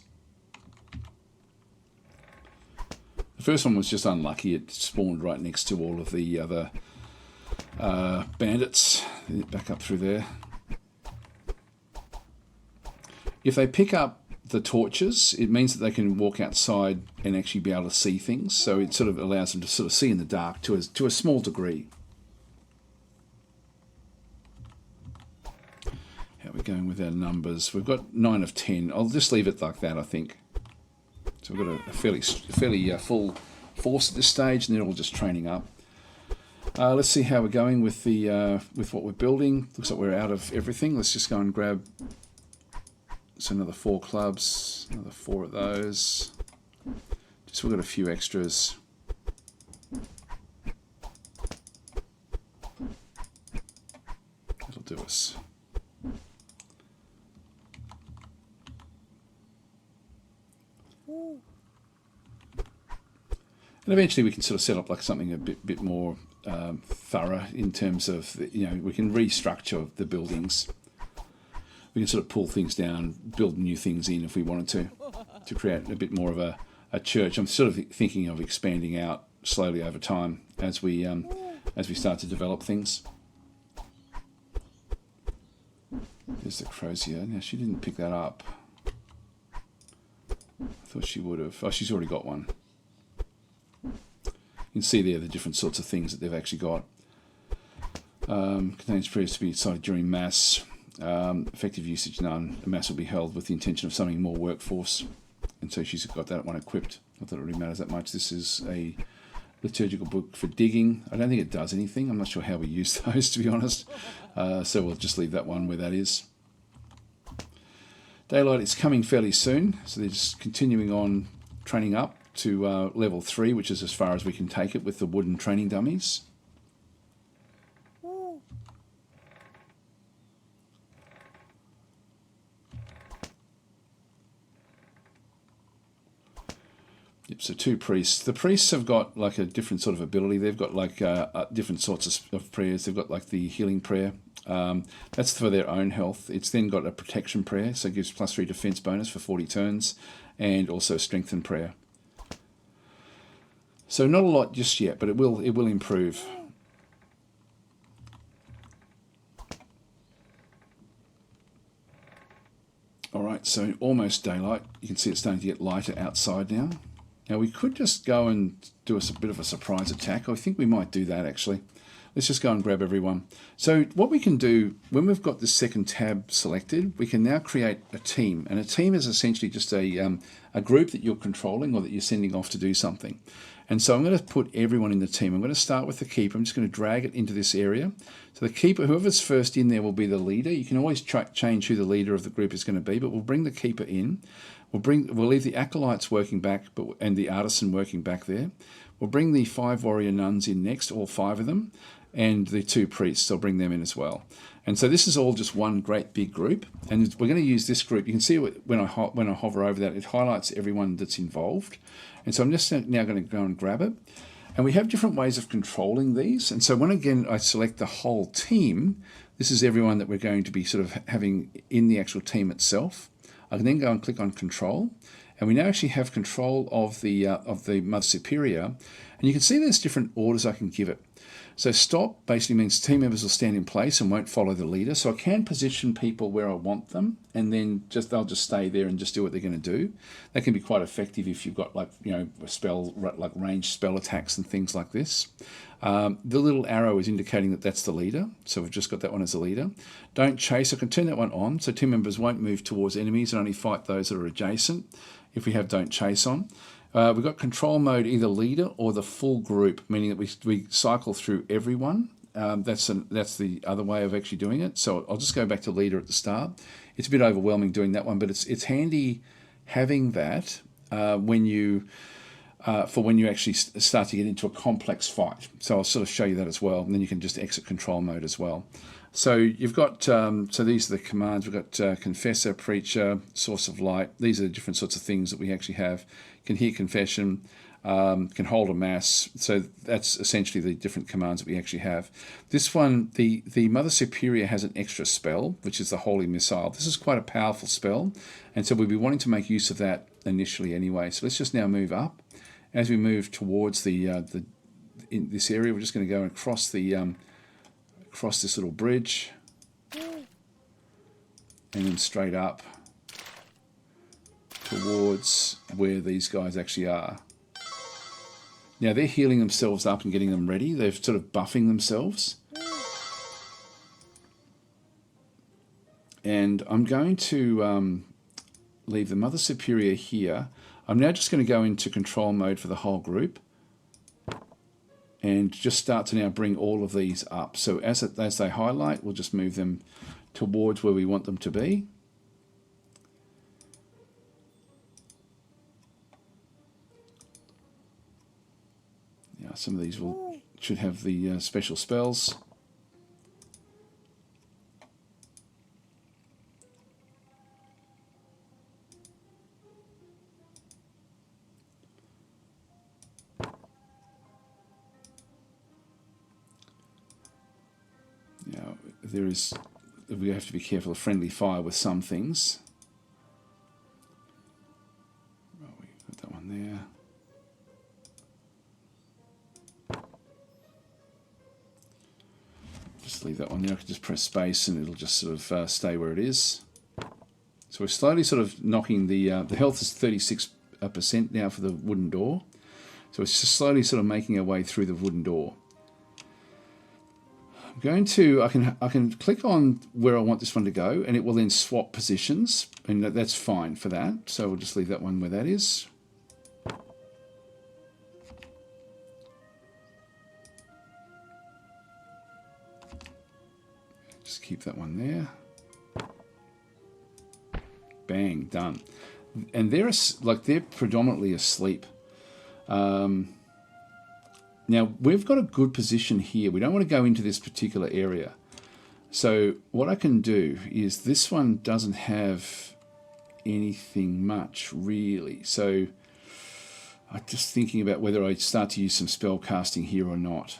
The first one was just unlucky. It spawned right next to all of the other bandits. Back up through there. If they pick up the torches, it means that they can walk outside and actually be able to see things. So it sort of allows them to sort of see in the dark to a small degree. How are we going with our numbers? We've got 9 of 10. I'll just leave it like that, I think. So we've got a fairly full force at this stage, and they're all just training up. Let's see how we're going with the with what we're building. Looks like we're out of everything. Let's just go and grab. So another 4 clubs, another 4 of those. Just we've got a few extras. That'll do us. And eventually we can sort of set up like something a bit more thorough in terms of, we can restructure the buildings. We can sort of pull things down, build new things in if we wanted to create a bit more of a church. I'm sort of thinking of expanding out slowly over time as we start to develop things. There's the crozier. Now she didn't pick that up. I thought she would have. Oh, she's already got one. You can see there the different sorts of things that they've actually got. Contains prayers to be decided during Mass. Effective usage none. A Mass will be held with the intention of summoning more workforce. And so she's got that one equipped. Not that it really matters that much. This is a liturgical book for digging. I don't think it does anything. I'm not sure how we use those, to be honest. So we'll just leave that one where that is. Daylight is coming fairly soon. So they're just continuing on training up to level 3, which is as far as we can take it with the wooden training dummies. So 2 priests. The priests have got like a different sort of ability. They've got like different sorts of prayers. They've got like the healing prayer. That's for their own health. It's then got a protection prayer, so it gives +3 defense bonus for 40 turns, and also strengthen prayer. So not a lot just yet, but it will improve. All right, so almost daylight. You can see it's starting to get lighter outside now. Now we could just go and do a bit of a surprise attack. I think we might do that actually. Let's just go and grab everyone. So what we can do, when we've got this second tab selected, we can now create a team. And a team is essentially just a group that you're controlling or that you're sending off to do something. And so I'm going to put everyone in the team. I'm going to start with the keeper. I'm just going to drag it into this area. So the keeper, whoever's first in there will be the leader. You can always change who the leader of the group is going to be, but we'll bring the keeper in. We'll leave the acolytes working back and the artisan working back there. We'll bring the 5 warrior nuns in next, all 5 of them, and the 2 priests. I'll bring them in as well. And so this is all just one great big group, and we're going to use this group. You can see when I hover over that, it highlights everyone that's involved. And so I'm just now going to go and grab it. And we have different ways of controlling these. And so when again I select the whole team, this is everyone that we're going to be sort of having in the actual team itself. I can then go and click on control, and we now actually have control of the Mother Superior. And you can see there's different orders I can give it. So stop basically means team members will stand in place and won't follow the leader. So I can position people where I want them, and then they'll just stay there and just do what they're going to do. That can be quite effective if you've got like a spell like ranged spell attacks and things like this. The little arrow is indicating that that's the leader. So we've just got that one as a leader. Don't chase. I can turn that one on, so team members won't move towards enemies and only fight those that are adjacent. If we have don't chase on. We've got control mode, either leader or the full group, meaning that we cycle through everyone. That's the other way of actually doing it. So I'll just go back to leader at the start. It's a bit overwhelming doing that one, but it's handy having that when you actually start to get into a complex fight. So I'll sort of show you that as well, and then you can just exit control mode as well. So you've got, so these are the commands. We've got confessor, preacher, source of light. These are the different sorts of things that we actually have. Can hear confession, can hold a mass. So that's essentially the different commands that we actually have. This one, the Mother Superior has an extra spell, which is the Holy Missile. This is quite a powerful spell, and so we'll be wanting to make use of that initially anyway. So let's just now move up. As we move towards in this area, we're just going to go across across this little bridge, and then straight up towards where these guys actually are. Now they're healing themselves up and getting them ready. They're sort of buffing themselves. And I'm going to leave the Mother Superior here. I'm now just going to go into control mode for the whole group and just start to now bring all of these up. So as they highlight, we'll just move them towards where we want them to be. Yeah, some of these should have the special spells. Now, we have to be careful of friendly fire with some things. Oh, we've got that one there. Just leave that one there. I can just press space and it'll just sort of stay where it is. So we're slowly sort of knocking the health is 36% now for the wooden door. So it's just slowly sort of making our way through the wooden door. I'm going to, I can click on where I want this one to go, and it will then swap positions, and that's fine for that. So we'll just leave that one where that is. Just keep that one there. Bang, done. And they're predominantly asleep. Now, we've got a good position here. We don't want to go into this particular area. So what I can do is, this one doesn't have anything much, really. So I'm just thinking about whether I start to use some spell casting here or not.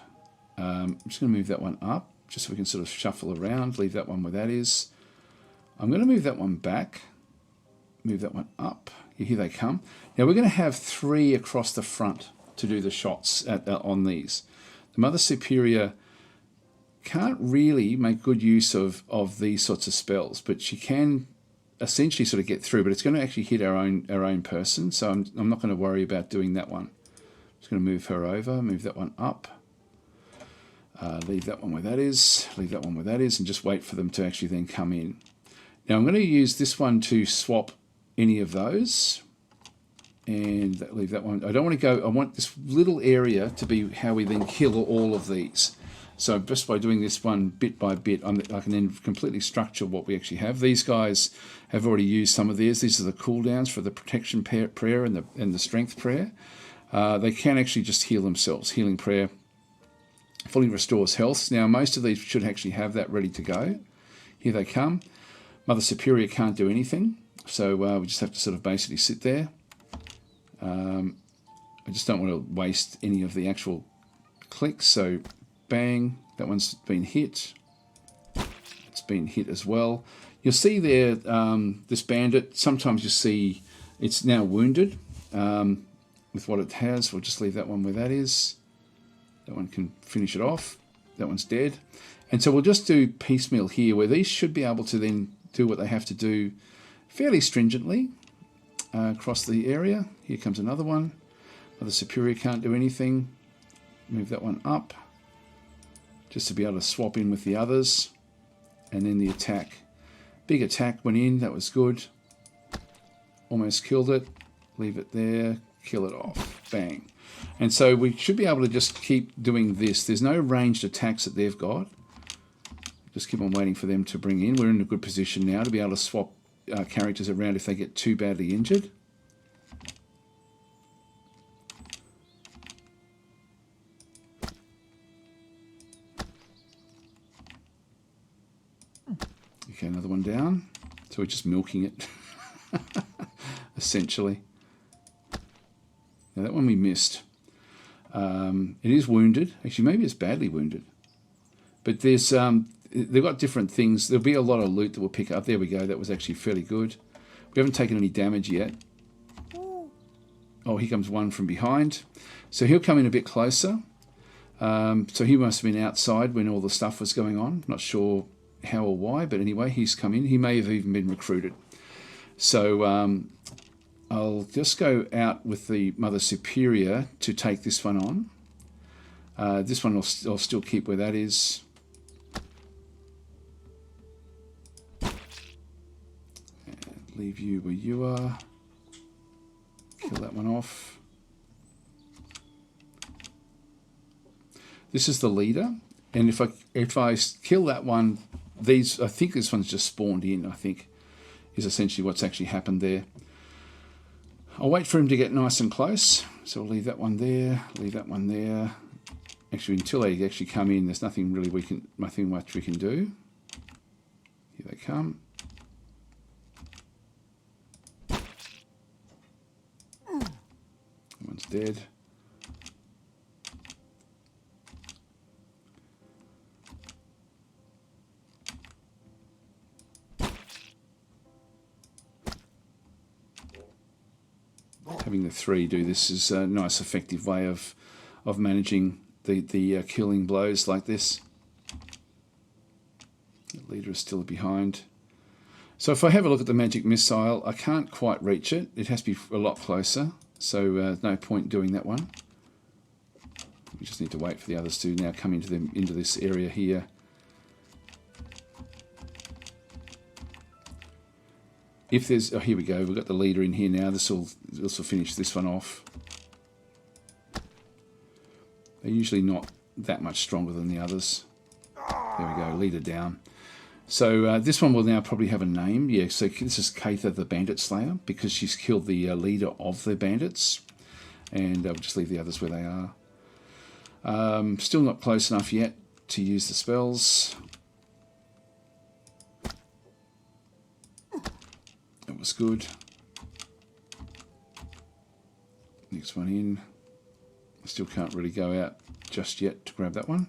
I'm just going to move that one up, just so we can sort of shuffle around, leave that one where that is. I'm going to move that one back, move that one up. Here they come. Now we're going to have 3 across the front to do the shots on these. The Mother Superior can't really make good use of these sorts of spells, but she can essentially sort of get through, but it's going to actually hit our own person, so I'm not going to worry about doing that one. I'm just going to move her over, move that one up, leave that one where that is, leave that one where that is, and just wait for them to actually then come in. Now I'm going to use this one to swap any of those, and leave that one. I don't want to go, I want this little area to be how we then kill all of these. So just by doing this one bit by bit, I can then completely structure what we actually have. These guys have already used some of theirs. These are the cooldowns for the protection prayer and the strength prayer. They can actually just heal themselves. Healing prayer fully restores health. Now most of these should actually have that ready to go. Here they come. Mother Superior can't do anything, so we just have to sort of basically sit there. I just don't want to waste any of the actual clicks, so bang, that one's been hit. It's been hit as well. You'll see there, this bandit, sometimes you see it's now wounded with what it has. We'll just leave that one where that is. That one can finish it off. That one's dead. And so we'll just do piecemeal here, where these should be able to then do what they have to do fairly stringently across the area. Here comes another one. Mother Superior can't do anything. Move that one up, just to be able to swap in with the others. And then the attack. Big attack went in, that was good. Almost killed it. Leave it there, kill it off. Bang. And so we should be able to just keep doing this. There's no ranged attacks that they've got. Just keep on waiting for them to bring in. We're in a good position now to be able to swap characters around if they get too badly injured. Okay, another one down. So we're just milking it, essentially. Now that one we missed. It is wounded. Actually, maybe it's badly wounded. But there's they've got different things. There'll be a lot of loot that we'll pick up. There we go. That was actually fairly good. We haven't taken any damage yet. Oh, here comes one from behind. So he'll come in a bit closer. So he must have been outside when all the stuff was going on. Not sure how or why, but anyway, he's come in. He may have even been recruited. So I'll just go out with the Mother Superior to take this one on. This one I'll still keep where that is. And leave you where you are. Kill that one off. This is the leader, and if I kill that one, I think this one's just spawned in, I think, is essentially what's actually happened there. I'll wait for him to get nice and close, so we'll leave that one there, leave that one there. Actually, until they actually come in, there's nothing really nothing much we can do. Here they come. That one's dead. Having the 3 do this is a nice effective way of managing the killing blows like this. The leader is still behind. So if I have a look at the magic missile, I can't quite reach it. It has to be a lot closer, so no point doing that one. We just need to wait for the others to now come into this area here. If there's, oh, here we go, we've got the leader in here now. This will finish this one off. They're usually not that much stronger than the others. There we go, leader down. So this one will now probably have a name. Yeah, so this is Katha the Bandit Slayer, because she's killed the leader of the bandits. And I'll just leave the others where they are. Still not close enough yet to use the spells. That was good. next one in. I still can't really go out just yet to grab that one.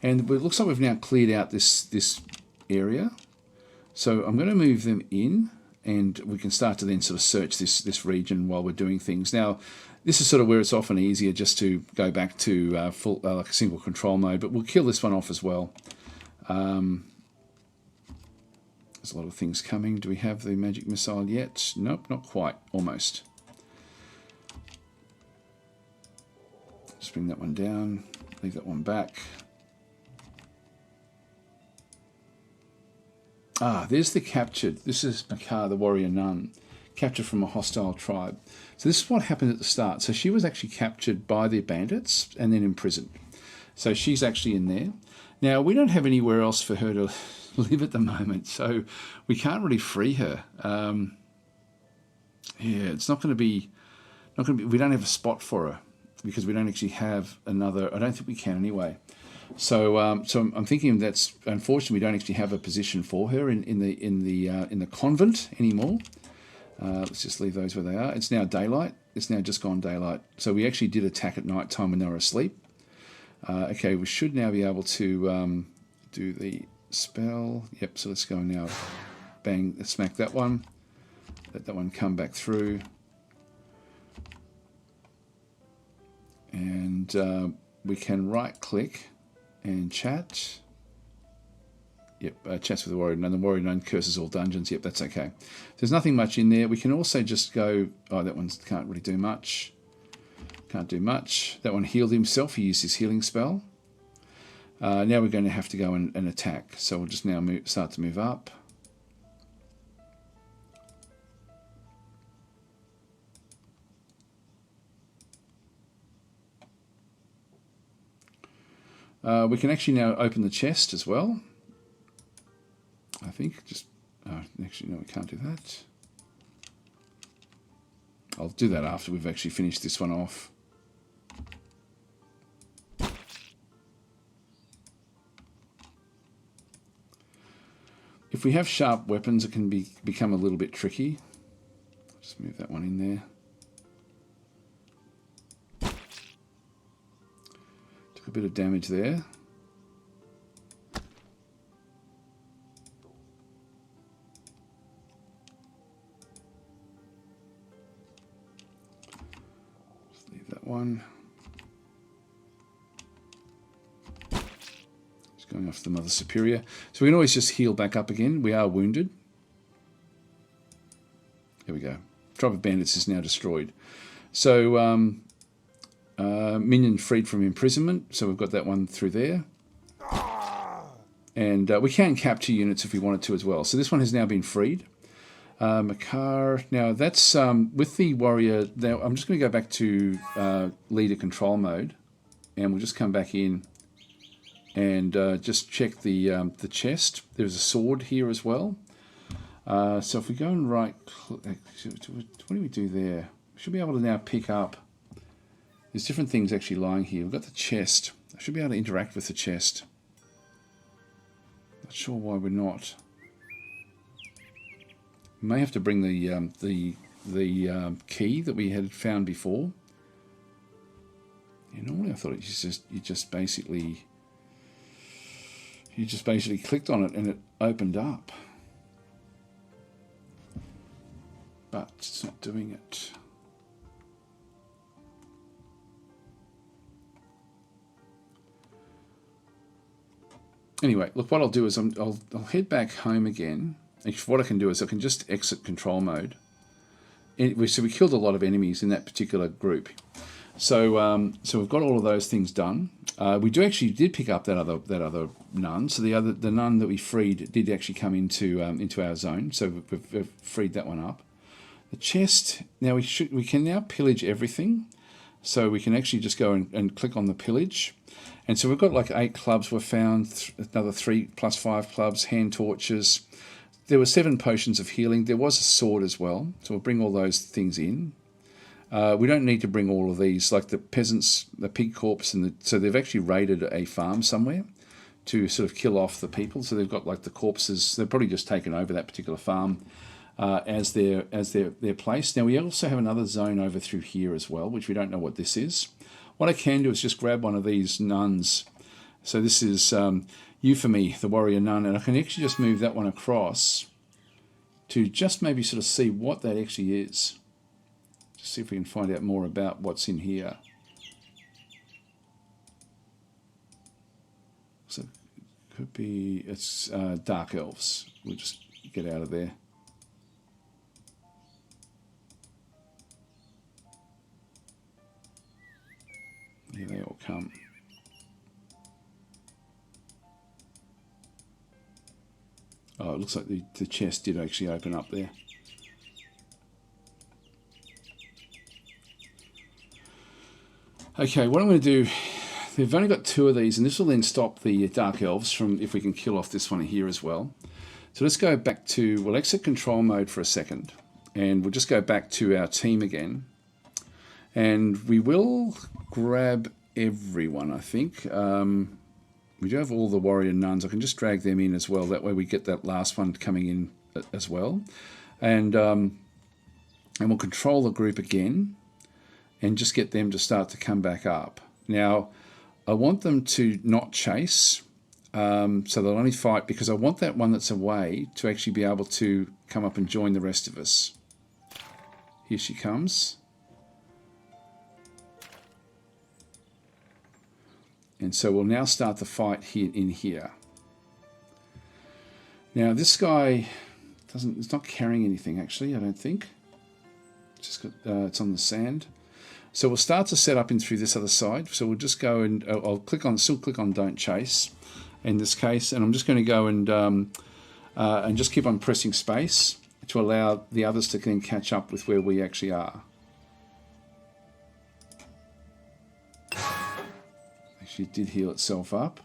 And it looks like we've now cleared out this area. So I'm going to move them in, and we can start to then sort of search this region while we're doing things. Now, this is sort of where it's often easier just to go back to full like a single control mode, but we'll kill this one off as well. There's a lot of things coming. Do we have the magic missile yet? Nope, not quite. Almost. Just bring that one down. Leave that one back. Ah, there's the captured. This is Makar, the warrior nun, captured from a hostile tribe. So this is what happened at the start. So she was actually captured by the bandits and then imprisoned. So she's actually in there. Now, we don't have anywhere else for her to live at the moment, so we can't really free her. Yeah, it's not going to be. We don't have a spot for her because we don't actually have another. I don't think we can anyway. So, so I'm thinking that's unfortunately we don't actually have a position for her in the convent anymore. Let's just leave those where they are. It's now daylight. It's now just gone daylight. So we actually did attack at night time when they were asleep. Okay, we should now be able to do the spell. Yep. So let's go now. Bang! Smack that one. Let that one come back through. And we can right click and chat. Yep, chats with the warrior nun. The warrior nun curses all dungeons. Yep, that's okay. There's nothing much in there. We can also just go. Oh, that one can't really do much. Can't do much. That one healed himself. He used his healing spell. Now we're going to have to go and attack. So we'll just now start to move up. We can actually now open the chest as well. I think just actually no, we can't do that. I'll do that after we've actually finished this one off. If we have sharp weapons, it can become a little bit tricky. Just move that one in there. Took a bit of damage there. Just leave that one. Going off the Mother Superior. So we can always just heal back up again. We are wounded. Here we go. Tribe of Bandits is now destroyed. So minion freed from imprisonment. So we've got that one through there. And we can capture units if we wanted to as well. So this one has now been freed. Makar. Now that's with the warrior. Now I'm just going to go back to leader control mode. And we'll just come back in. And just check the chest. There's a sword here as well. So if we go and right click, what do we do there? We should be able to now pick up. There's different things actually lying here. We've got the chest. I should be able to interact with the chest. Not sure why we're not. We may have to bring the key that we had found before. Yeah, normally I thought you just basically. You just basically clicked on it and it opened up. But it's not doing it. Anyway, look, what I'll do is I'll head back home again. Actually, what I can do is I can just exit control mode. So we killed a lot of enemies in that particular group. So so we've got all of those things done. We did pick up that other nun. So the nun that we freed did actually come into our zone. So we've freed that one up. The chest. Now we can now pillage everything. So we can actually just go and click on the pillage. And so we've got like 8 clubs were found. Another 3 plus 5 clubs. Hand torches. There were 7 potions of healing. There was a sword as well. So we'll bring all those things in. We don't need to bring all of these, like the peasants, the pig corpse, so they've actually raided a farm somewhere to sort of kill off the people. So they've got like the corpses. They've probably just taken over that particular farm. as their place. Now we also have another zone over through here as well, which we don't know what this is. What I can do is just grab one of these nuns. So this is Euphemy, the warrior nun, and I can actually just move that one across to just maybe sort of see what that actually is. Just see if we can find out more about what's in here. So it could be, it's dark elves. We'll just get out of there. Here they all come. Oh, it looks like the chest did actually open up there. Okay, what I'm going to do, they've only got 2 of these, and this will then stop the Dark Elves from, if we can kill off this one here as well. So let's go back to, we'll exit control mode for a second, and we'll just go back to our team again. And we will grab everyone, I think. We do have all the warrior nuns. I can just drag them in as well. That way we get that last one coming in as well. And we'll control the group again and just get them to start to come back up. Now, I want them to not chase, so they'll only fight, because I want that one that's away to actually be able to come up and join the rest of us. Here she comes. And so we'll now start the fight here in here. Now this guy it's not carrying anything actually, I don't think. It's just got, it's on the sand. So we'll start to set up in through this other side. So we'll just go and I'll still click on Don't Chase in this case, and I'm just going to go and just keep on pressing space to allow the others to then catch up with where we actually are. Actually, it did heal itself up.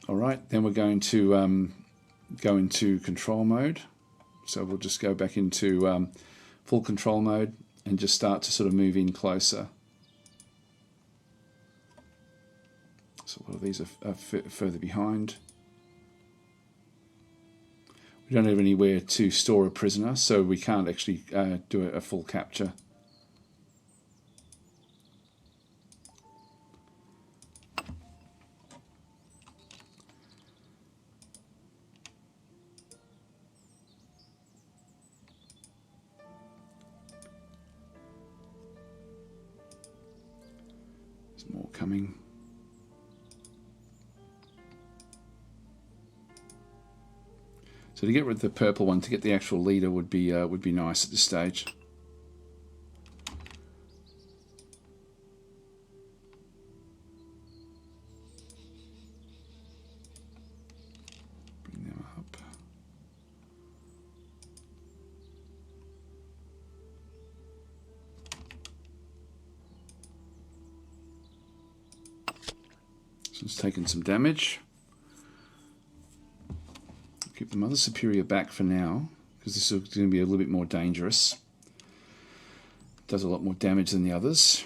All right, then we're going to go into control mode. So we'll just go back into full control mode and just start to sort of move in closer. So a lot of these are further behind. We don't have anywhere to store a prisoner, so we can't actually do a full capture. There's more coming. So to get rid of the purple one, to get the actual leader would be nice at this stage. Bring them up. So it's taken some damage. Keep the Mother Superior back for now, because this is going to be a little bit more dangerous. Does a lot more damage than the others.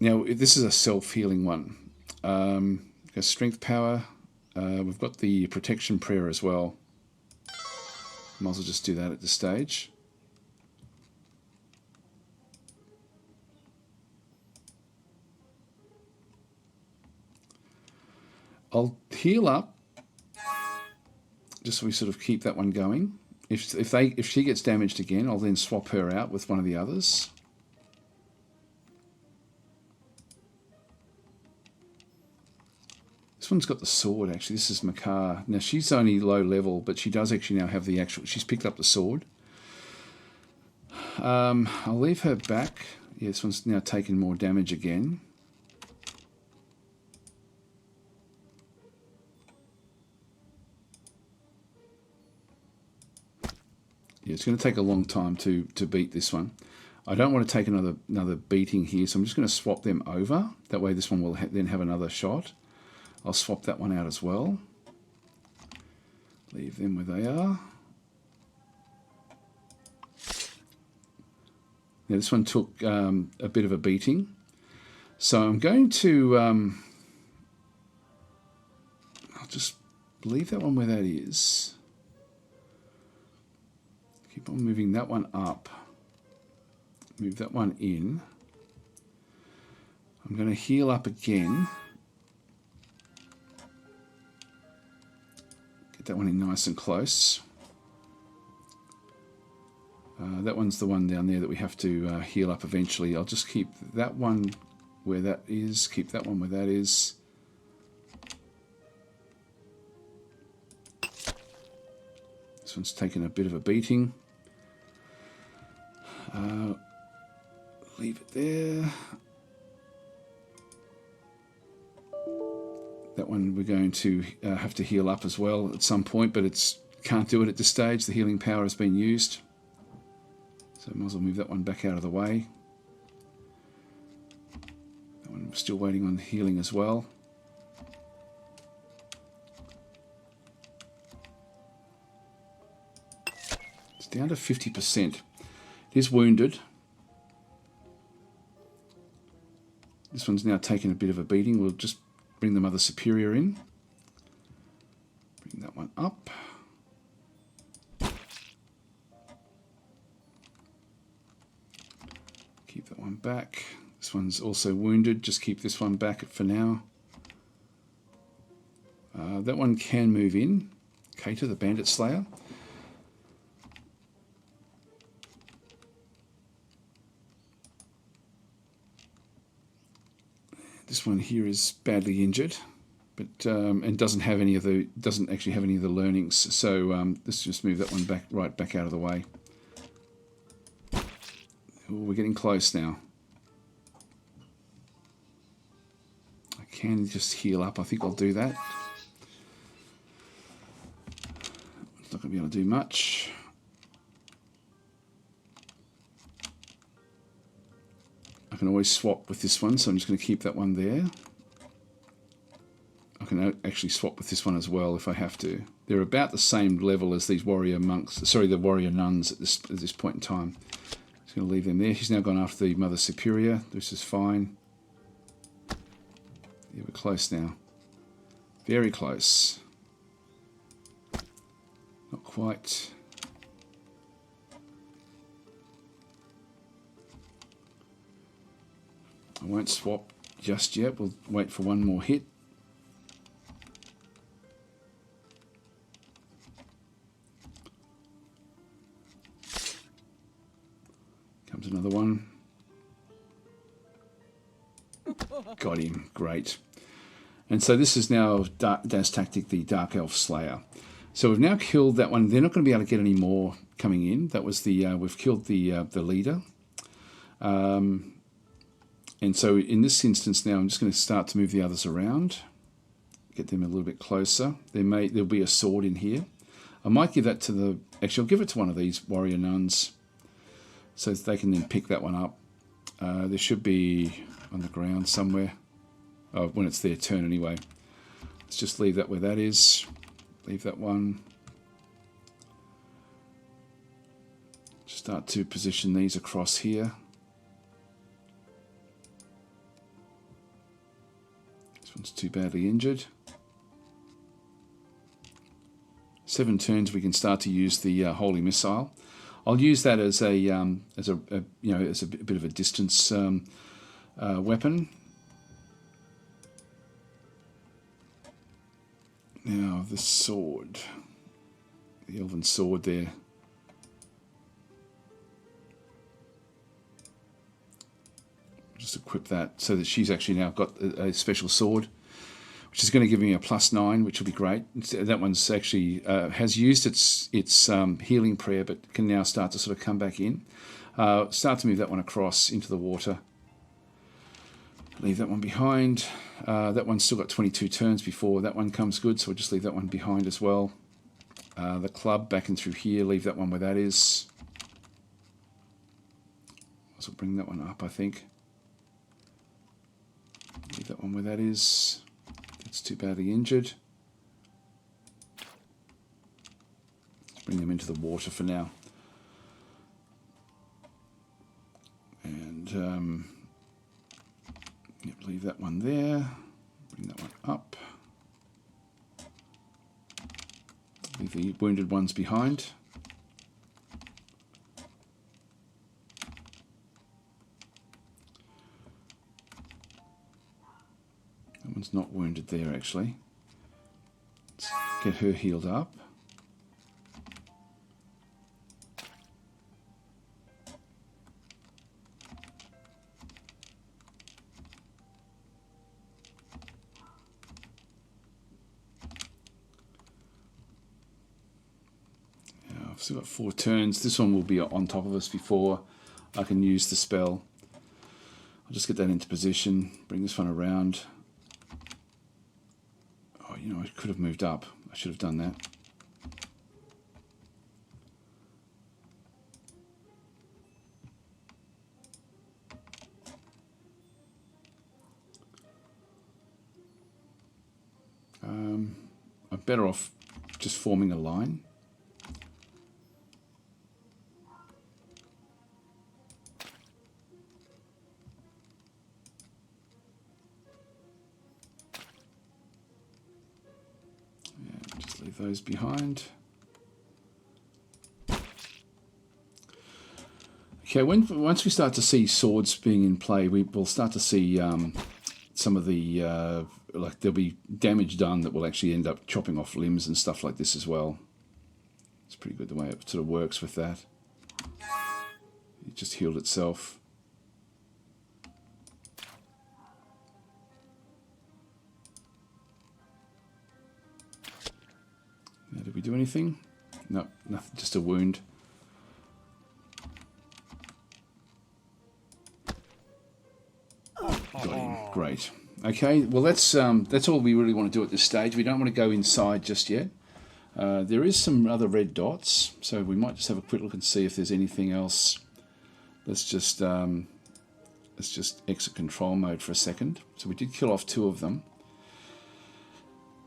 Now, this is a self-healing one. Got Strength Power. We've got the Protection Prayer as well. Might as well just do that at this stage. I'll heal up, just so we sort of keep that one going. If she gets damaged again, I'll then swap her out with one of the others. This one's got the sword actually. This is Makar. Now she's only low level, but she does actually now have the actual. She's picked up the sword. I'll leave her back. Yeah, this one's now taken more damage again. Yeah, it's going to take a long time to beat this one. I don't want to take another beating here, so I'm just going to swap them over. That way this one will then have another shot. I'll swap that one out as well. Leave them where they are. Now this one took a bit of a beating. So I'm going to... I'll just leave that one where that is. Keep on moving that one up. Move that one in. I'm going to heal up again. Get that one in nice and close. That one's the one down there that we have to heal up eventually. I'll just keep that one where that is. Keep that one where that is. This one's taken a bit of a beating. Leave it there. That one we're going to have to heal up as well at some point, but it's can't do it at this stage. The healing power has been used. So I might as well move that one back out of the way. That one we're still waiting on healing as well. It's down to 50%. It is wounded. This one's now taken a bit of a beating. We'll just bring the Mother Superior in. Bring that one up. Keep that one back. This one's also wounded. Just keep this one back for now. That one can move in. Cater, the Bandit Slayer. This one here is badly injured, but and doesn't actually have any of the learnings. So let's just move that one right back out of the way. Oh, we're getting close now. I can just heal up. I think I'll do that. It's not going to be able to do much. I can always swap with this one, so I'm just going to keep that one there. I can actually swap with this one as well if I have to. They're about the same level as these warrior monks, sorry, the warrior nuns at this point in time. Just going to leave them there. She's now gone after the Mother Superior. This is fine. Yeah, we're close now. Very close. Not quite. I won't swap just yet. We'll wait for one more hit. Comes another one. Got him. Great. And so this is now Daz Tactic, the Dark Elf Slayer. So we've now killed that one. They're not going to be able to get any more coming in. That was the we've killed the leader. And so in this instance now, I'm just going to start to move the others around, get them a little bit closer. There'll be a sword in here. I might give that to actually I'll give it to one of these warrior nuns, so that they can then pick that one up. There should be on the ground somewhere. Oh, when it's their turn anyway. Let's just leave that where that is. Leave that one. Start to position these across here. One's too badly injured. 7 turns we can start to use the Holy Missile. I'll use that as a bit of a distance weapon. Now the sword, the elven sword there. Just equip that so that she's actually now got a special sword, which is going to give me a +9, which will be great. That one's actually has used its healing prayer, but can now start to sort of come back in. Start to move that one across into the water. Leave that one behind. That one's still got 22 turns before that one comes good, so we'll just leave that one behind as well. The club back and through here. Leave that one where that is. So bring that one up, I think. Leave that one where that is. It's too badly injured. Let's bring them into the water for now. And leave that one there. Bring that one up. Leave the wounded ones behind. one's not wounded there, actually. Let's get her healed up. I've still got 4 turns. This one will be on top of us before I can use the spell. I'll just get that into position, bring this one around. Oh, you know, I could have moved up. I should have done that. I'm better off just forming a line. Leave those behind. Okay, once we start to see swords being in play, we'll start to see some of the, like there'll be damage done that will actually end up chopping off limbs and stuff like this as well. It's pretty good the way it sort of works with that. It just healed itself. Did we do anything? No, nothing, just a wound. Got him. Great. Okay, well that's all we really want to do at this stage. We don't want to go inside just yet. There is some other red dots, so we might just have a quick look and see if there's anything else. Let's just exit control mode for a second. So we did kill off 2 of them.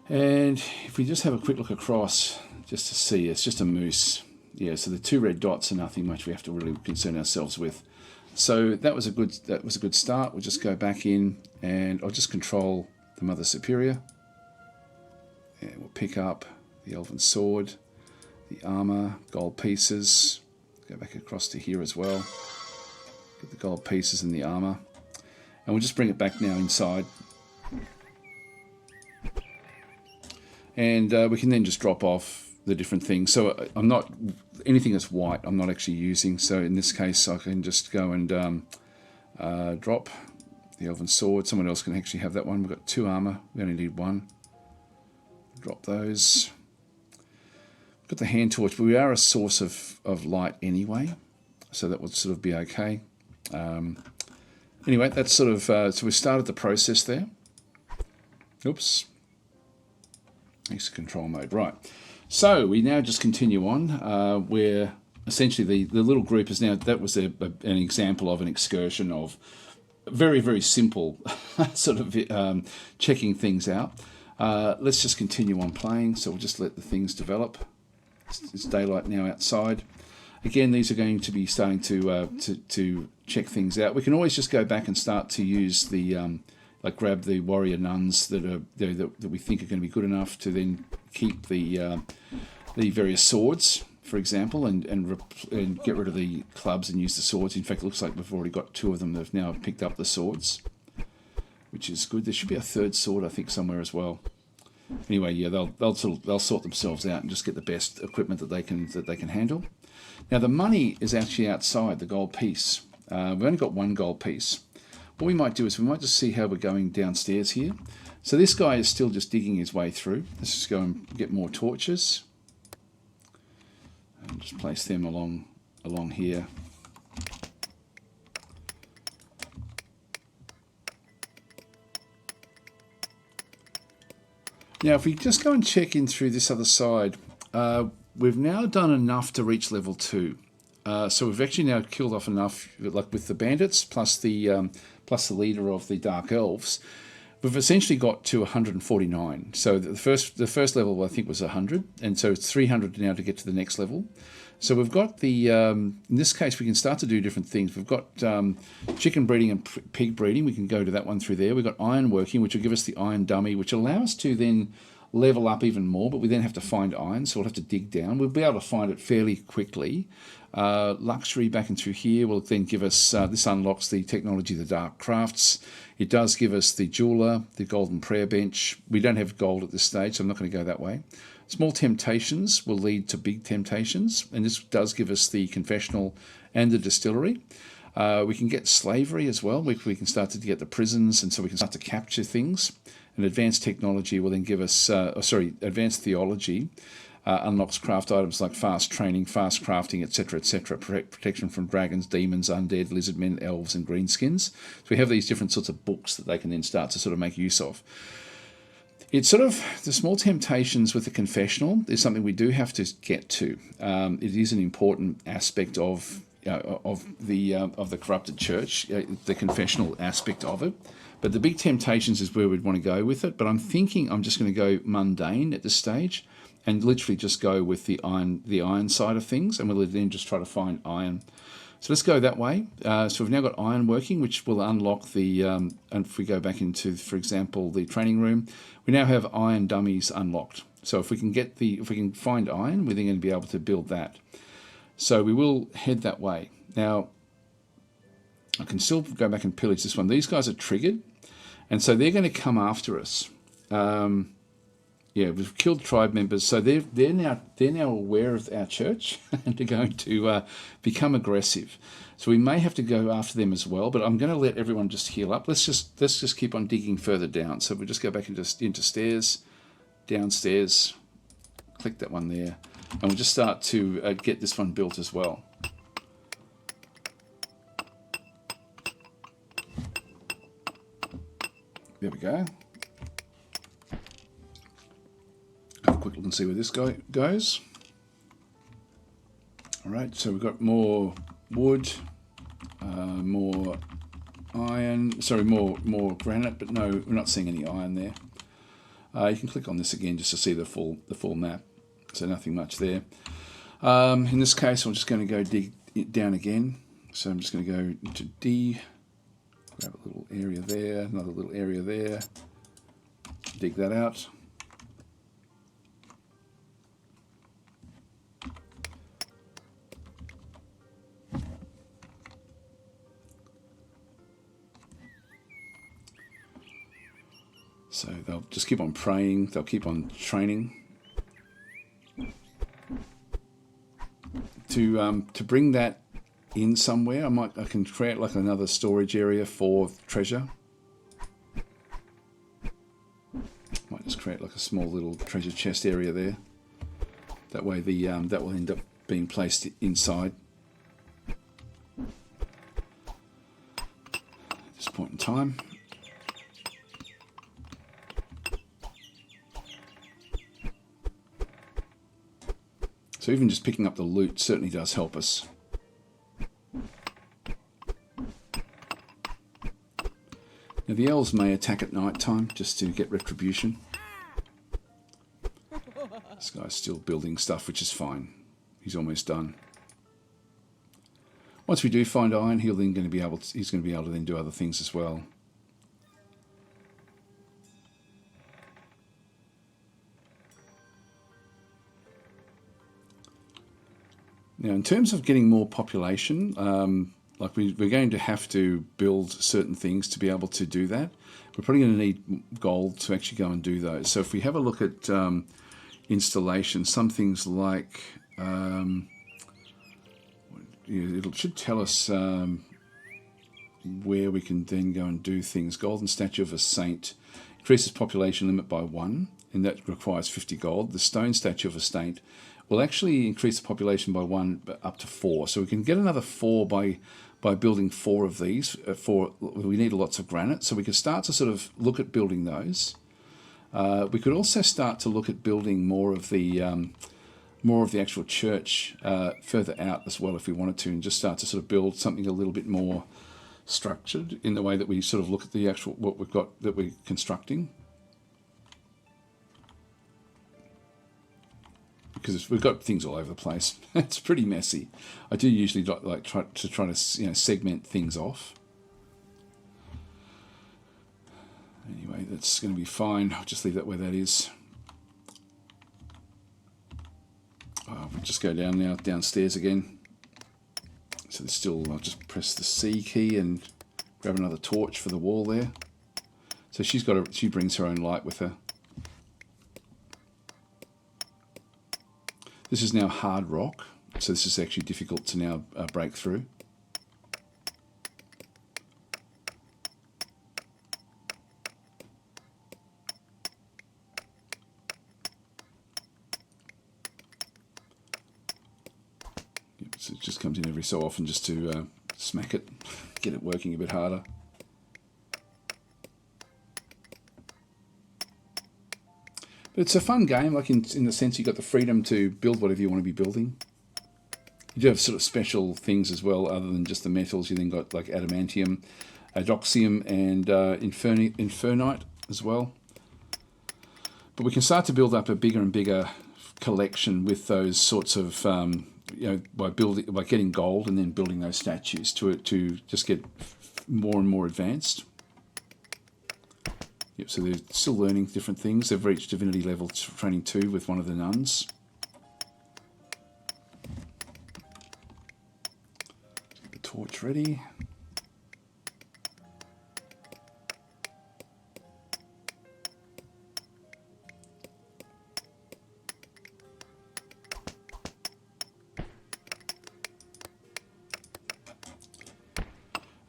And if we just have a quick look across, just to see, it's just a moose. Yeah, so the 2 red dots are nothing much we have to really concern ourselves with. So that was a good start. We'll just go back in, and I'll just control the Mother Superior. And we'll pick up the Elven Sword, the armor, gold pieces. Go back across to here as well. Get the gold pieces and the armor. And we'll just bring it back now inside. And we can then just drop off the different things. So I'm not, anything that's white I'm not actually using. So in this case I can just go and drop the Elven Sword. Someone else can actually have that one. We've got 2 armor, we only need 1. Drop those. We've got the hand torch, but we are a source of light anyway. So that would sort of be okay. Anyway, that's sort of, so we started the process there. Oops. Exit control mode. Right. So we now just continue on where essentially the little group is now, that was an example of an excursion of very, very simple sort of checking things out. Let's just continue on playing. So we'll just let the things develop. It's daylight now outside. Again, these are going to be starting to check things out. We can always just go back and start to use the like grab the warrior nuns that are that we think are going to be good enough to then keep the various swords, for example, and get rid of the clubs and use the swords. In fact, it looks like we've already got 2 of them that have now picked up the swords, which is good. There should be a 3rd sword, I think, somewhere as well. Anyway, yeah, they'll sort themselves out and just get the best equipment that they can handle. Now the money is actually outside the gold piece. We've only got 1 gold piece. What we might do is we might just see how we're going downstairs here. So this guy is still just digging his way through. Let's just go and get more torches. And just place them along here. Now if we just go and check in through this other side, we've now done enough to reach level 2. So we've actually now killed off enough, like with the bandits plus the leader of the Dark Elves. We've essentially got to 149. So the first level I think was 100, and so it's 300 now to get to the next level. So we've got the in this case we can start to do different things. We've got chicken breeding and pig breeding. We can go to that one through there. We've got iron working, which will give us the iron dummy, which allow us to then level up even more, but we then have to find iron, so we'll have to dig down. We'll be able to find it fairly quickly. Luxury back and through here will then give us, this unlocks the technology of the dark crafts. It does give us the jeweler, the golden prayer bench. We don't have gold at this stage, so I'm not going to go that way. Small temptations will lead to big temptations, and this does give us the confessional and the distillery. We can get slavery as well. We can start to get the prisons, and so we can start to capture things. And advanced technology will then give us, advanced theology unlocks craft items like fast training, fast crafting, etc., etc. Protection from dragons, demons, undead, lizard men, elves, and greenskins. So we have these different sorts of books that they can then start to sort of make use of. It's sort of the small temptations with the confessional is something we do have to get to. It is an important aspect of the corrupted church, the confessional aspect of it. But the big temptations is where we'd want to go with it. But I'm thinking I'm just going to go mundane at this stage and literally just go with the iron side of things, and we'll then just try to find iron. So let's go that way. So we've now got iron working, which will unlock the, and if we go back into, for example, the training room, we now have iron dummies unlocked. So if we can find iron, we're then going to be able to build that. So we will head that way. Now, I can still go back and pillage this one. These guys are triggered, and so they're going to come after us. We've killed tribe members, so they're now aware of our church and they're going to become aggressive. So we may have to go after them as well. But I'm going to let everyone just heal up. Let's just keep on digging further down. So we'll just go back into stairs, downstairs, click that one there, and we'll just start to get this one built as well. There we go. Have a quick look and see where this goes. All right, so we've got more wood, more iron, more granite, but no, we're not seeing any iron there. You can click on this again just to see the full map. So nothing much there. In this case, I'm just going to go dig it down again. So I'm just going to go into D, grab a little area there, another little area there, dig that out. So they'll just keep on praying, they'll keep on training. To bring that in somewhere, I can create like another storage area for treasure. Might just create like a small little treasure chest area there. That way that will end up being placed inside. At this point in time. So even just picking up the loot certainly does help us. Now the elves may attack at night time just to get retribution. This guy's still building stuff, which is fine. He's almost done. Once we do find iron, he's going to be able to then do other things as well. Now, in terms of getting more population, we're going to have to build certain things to be able to do that. We're probably going to need gold to actually go and do those. So if we have a look at installation, some things like it should tell us where we can then go and do things. Golden statue of a saint increases population limit by 1, and that requires 50 gold. The stone statue of a saint will actually increase the population by 1 up to 4. So we can get another 4 by building 4 of these. We need lots of granite, so we could start to sort of look at building those. We could also start to look at building more of the actual church further out as well if we wanted to, and just start to sort of build something a little bit more structured in the way that we sort of look at the actual what we've got that we're constructing. Because we've got things all over the place. It's pretty messy. I do usually try to segment things off. Anyway, that's going to be fine. I'll just leave that where that is. just go down now, downstairs again. So there's still, I'll just press the C key and grab another torch for the wall there. So she brings her own light with her. This is now hard rock, so this is actually difficult to now break through. So it just comes in every so often just to smack it, get it working a bit harder. But it's a fun game, like in the sense you've got the freedom to build whatever you want to be building. You do have sort of special things as well, other than just the metals. You then got like adamantium, adoxium, and infernite as well. But we can start to build up a bigger and bigger collection with those sorts of, by getting gold and then building those statues to just get more and more advanced. Yep, so they're still learning different things. They've reached divinity level training 2 with one of the nuns. Get the torch ready.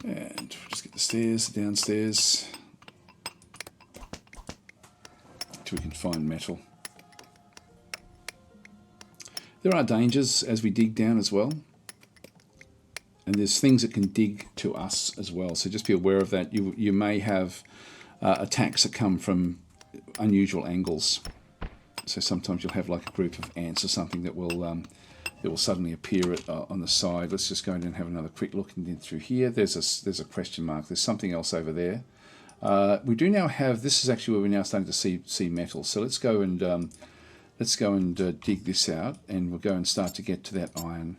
And just get the stairs, downstairs. We can find metal. There are dangers as we dig down as well, and there's things that can dig to us as well, so just be aware of that. You may have attacks that come from unusual angles, so sometimes you'll have like a group of ants or something that will suddenly appear on the side. Let's just go in and have another quick look through here. There's a question mark. There's something else over there. We do now have, this is actually where we're now starting to see metal. So let's go and dig this out, and we'll go and start to get to that iron.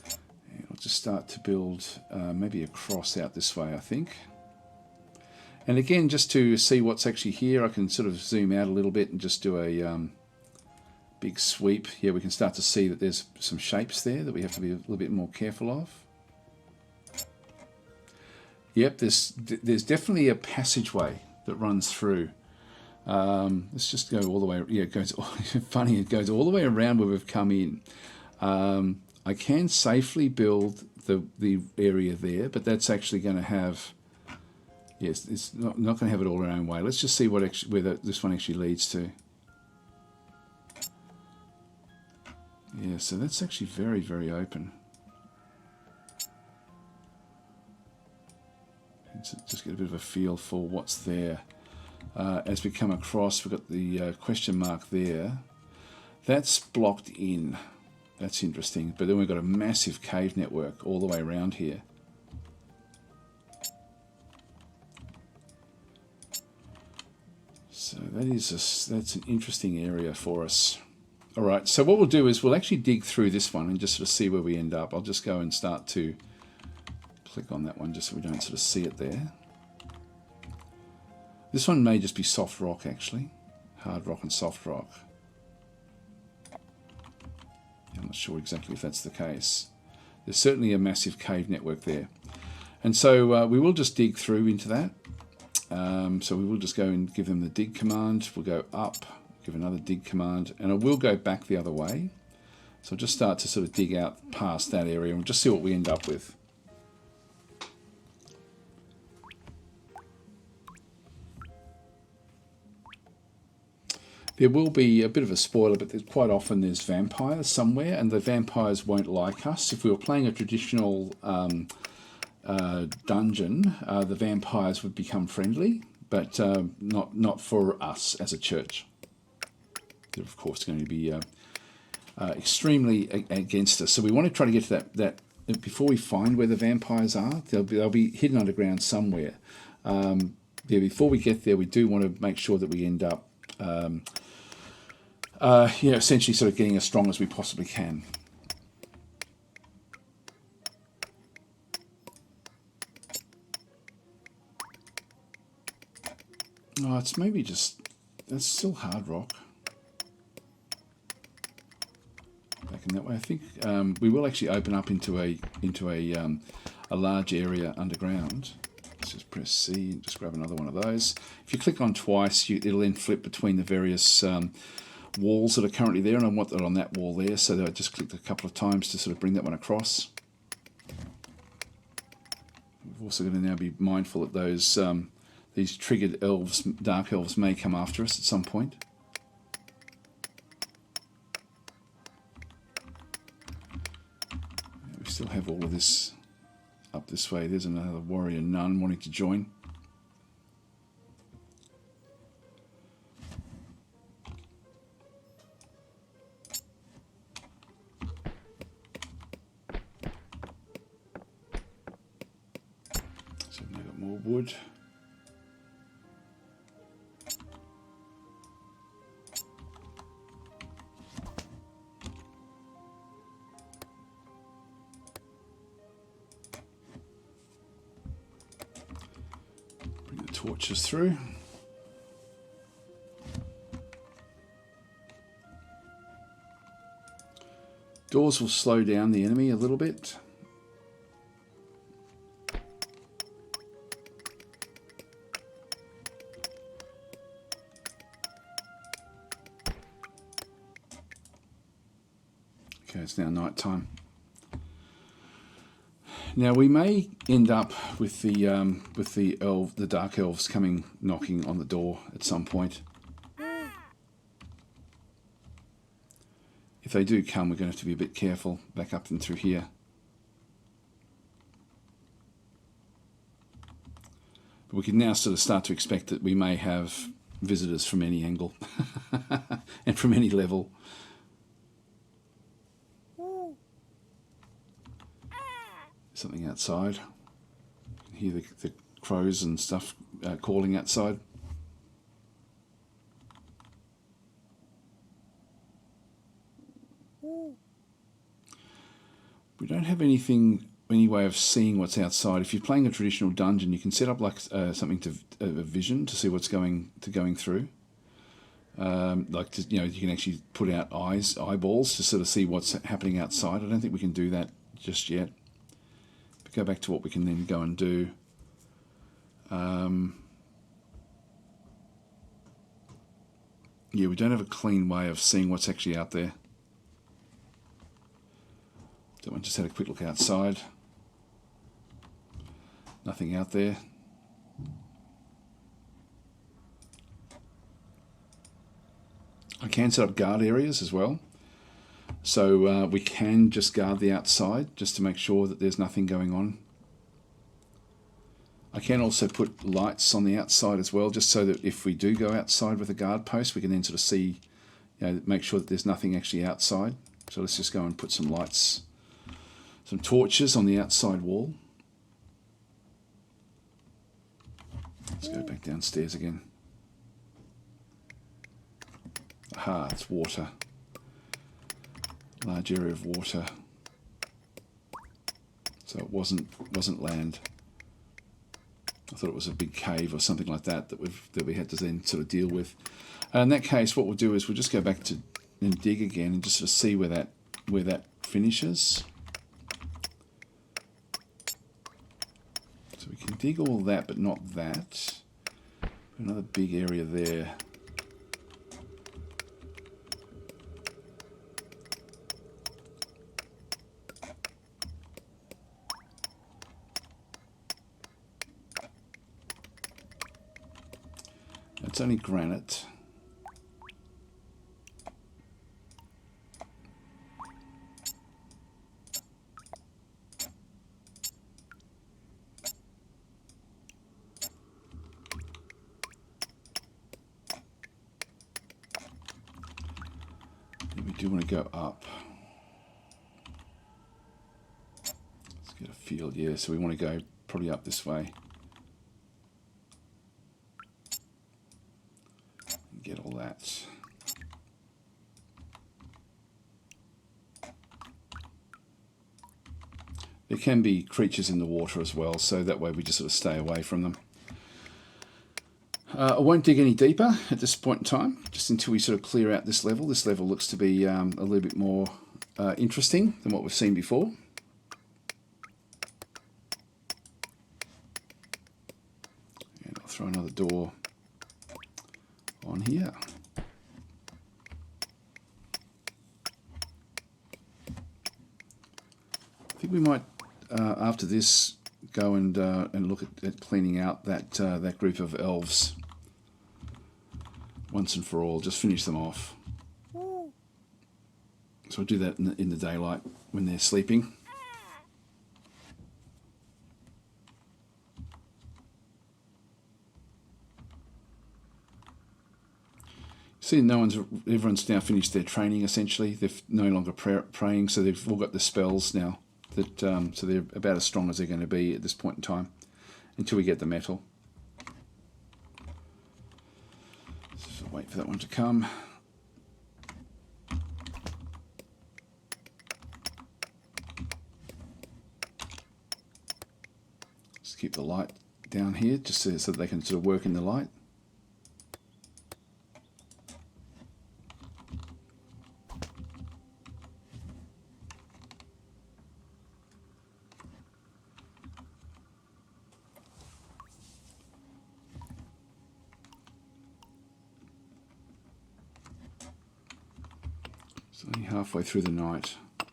And we'll just start to build maybe a cross out this way, I think. And again, just to see what's actually here, I can sort of zoom out a little bit and just do a big sweep. Here we can start to see that there's some shapes there that we have to be a little bit more careful of. Yep, there's definitely a passageway that runs through. Let's just go all the way. Yeah, it goes. Funny, it goes all the way around where we've come in. I can safely build the area there, but that's actually going to have. Yes, it's not going to have it all our own way. Let's just see where this one actually leads to. Yeah, so that's actually very, very open. Just get a bit of a feel for what's there. As we come across, we've got the question mark there. That's blocked in. That's interesting. But then we've got a massive cave network all the way around here. So that's an interesting area for us. All right, so what we'll do is we'll actually dig through this one and just sort of see where we end up. I'll just go and start to click on that one just so we don't sort of see it there. This one may just be soft rock actually. Hard rock and soft rock. I'm not sure exactly if that's the case. There's certainly a massive cave network there. And so we will just dig through into that. So we will just go and give them the dig command. We'll go up, give another dig command, and I will go back the other way. So I'll just start to sort of dig out past that area and we'll just see what we end up with. There will be a bit of a spoiler, but quite often there's vampires somewhere, and the vampires won't like us. If we were playing a traditional dungeon, the vampires would become friendly, but not for us as a church. They're of course going to be extremely against us. So we want to try to get to that before we find where the vampires are. They'll be hidden underground somewhere. Before we get there, we do want to make sure that we end up essentially sort of getting as strong as we possibly can. Oh, it's maybe just, that's still hard rock. looking that way. I think we will actually open up into a large area underground. Let's just press C and just grab another one of those. If you click on twice, it'll then flip between the various walls that are currently there, and I want that on that wall there, so that I just clicked a couple of times to sort of bring that one across. We've also got to now be mindful that those these triggered elves, dark elves, may come after us at some point. We still have all of this up this way. There's another warrior nun wanting to join. So we've now got more wood. Torches through. Doors will slow down the enemy a little bit. Okay, it's now night time. Now we may end up with the dark elves coming knocking on the door at some point. If they do come, we're going to have to be a bit careful. Back up and through here. But we can now sort of start to expect that we may have visitors from any angle and from any level. Something outside. You can hear the crows and stuff calling outside. We don't have any way of seeing what's outside. If you're playing a traditional dungeon, you can set up like something to a vision to see what's going through. You can actually put out eyeballs to sort of see what's happening outside. I don't think we can do that just yet. Go back to what we can then go and do. Yeah, we don't have a clean way of seeing what's actually out there. That one just had a quick look outside. Nothing out there. I can set up guard areas as well. So we can just guard the outside just to make sure that there's nothing going on. I can also put lights on the outside as well, just so that if we do go outside with a guard post, we can then sort of see, make sure that there's nothing actually outside. So let's just go and put some lights, some torches on the outside wall. Let's go back downstairs again. Aha, it's water. Large area of water, so it wasn't land. I thought it was a big cave or something like that we had to then sort of deal with. In that case, what we'll do is we'll just go back to and dig again and just sort of see where that finishes. So we can dig all that, but not that. Another big area there. It's only granite. We do want to go up. Let's get a field, yeah, so we want to go probably up this way. Get all that. There can be creatures in the water as well, so that way we just sort of stay away from them. I won't dig any deeper at this point in time, just until we sort of clear out this level. This level looks to be a little bit more interesting than what we've seen before. And I'll throw another door on here. I think we might, after this, go and look at cleaning out that group of elves once and for all. Just finish them off. So we'll do that in the daylight when they're sleeping. See, everyone's now finished their training. Essentially, they're no longer praying, so they've all got the spells now. So they're about as strong as they're going to be at this point in time, until we get the metal. So wait for that one to come. Just keep the light down here, just so that they can sort of work in the light. It's only halfway through the night. There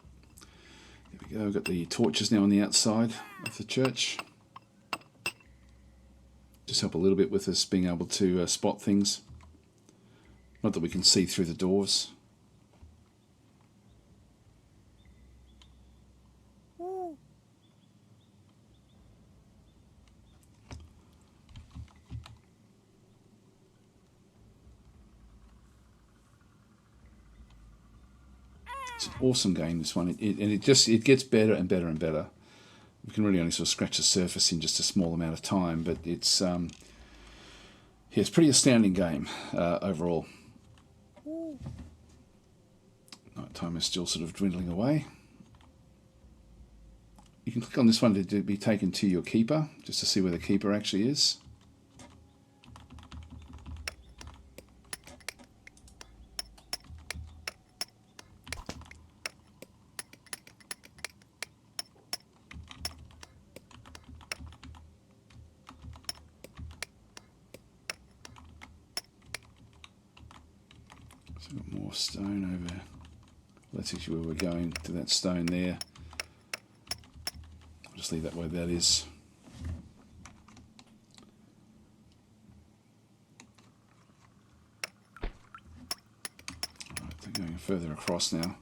we go, we've got the torches now on the outside of the church. Just help a little bit with us being able to spot things. Not that we can see through the doors. It's an awesome game, this one, and it gets better and better and better. We can really only sort of scratch the surface in just a small amount of time, but it's yeah, it's a pretty astounding game overall. Night time is still sort of dwindling away. You can click on this one to be taken to your keeper, just to see where the keeper actually is. So we've got more stone over. That's actually where we're going, to that stone there. I'll just leave that where that is. Right, they're going further across now.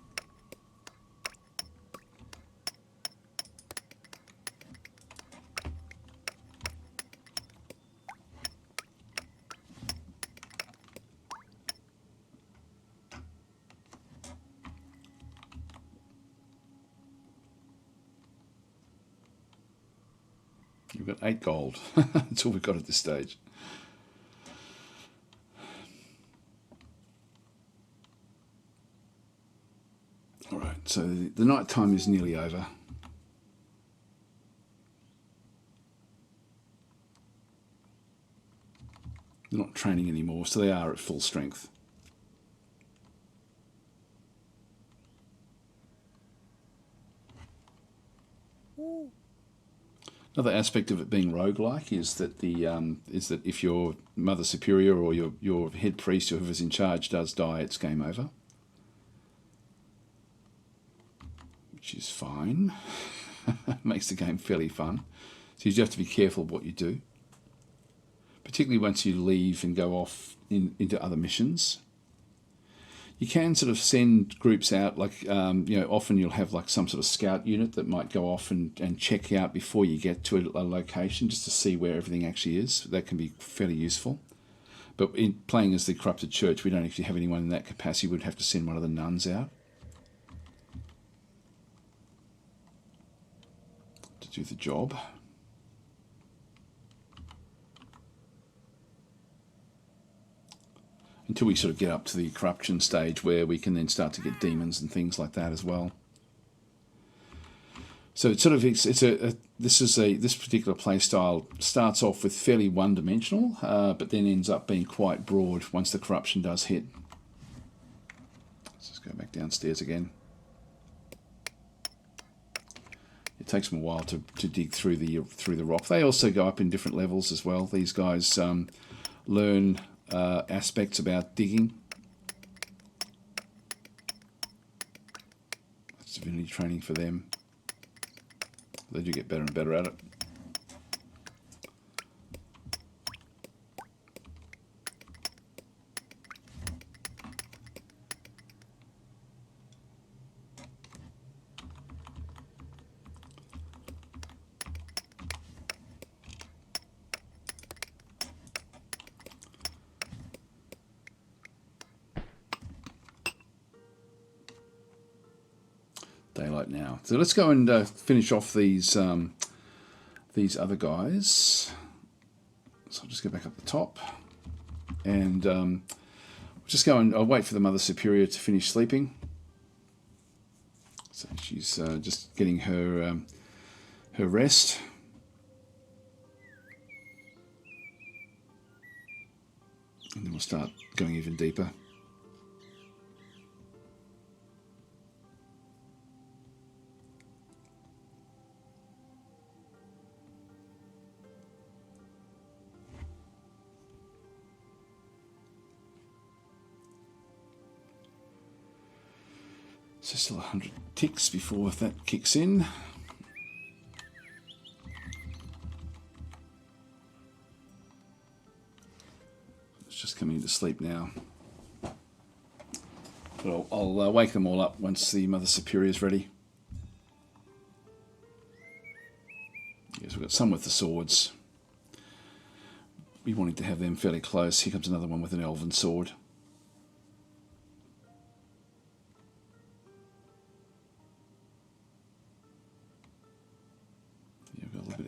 We've got 8 gold. That's all we've got at this stage. Alright, so the night time is nearly over. They're not training anymore, so they are at full strength. Another aspect of it being roguelike is that if your Mother Superior or your head priest or whoever's in charge does die, it's game over. Which is fine. Makes the game fairly fun. So you just have to be careful of what you do. Particularly once you leave and go off into other missions. You can sort of send groups out, like, often you'll have like some sort of scout unit that might go off and check out before you get to a location, just to see where everything actually is. That can be fairly useful. But in playing as the Corrupted Church, we don't actually have anyone in that capacity. We'd have to send one of the nuns out to do the job. Until we sort of get up to the corruption stage where we can then start to get demons and things like that as well. So it's sort of this particular play style starts off with fairly one-dimensional, but then ends up being quite broad once the corruption does hit. Let's just go back downstairs again. it takes them a while to dig through the rock. They also go up in different levels as well. These guys learn aspects about digging. That's divinity training for them. They do get better and better at it. Daylight now. So let's go and finish off these other guys. So I'll just go back up the top, and just go and I'll wait for the Mother Superior to finish sleeping. So she's just getting her her rest. And then we'll start going even deeper. So still 100 ticks before that kicks in. It's just coming to sleep now. But I'll wake them all up once the Mother Superior is ready. Yes, we've got some with the swords. We wanted to have them fairly close. Here comes another one with an elven sword.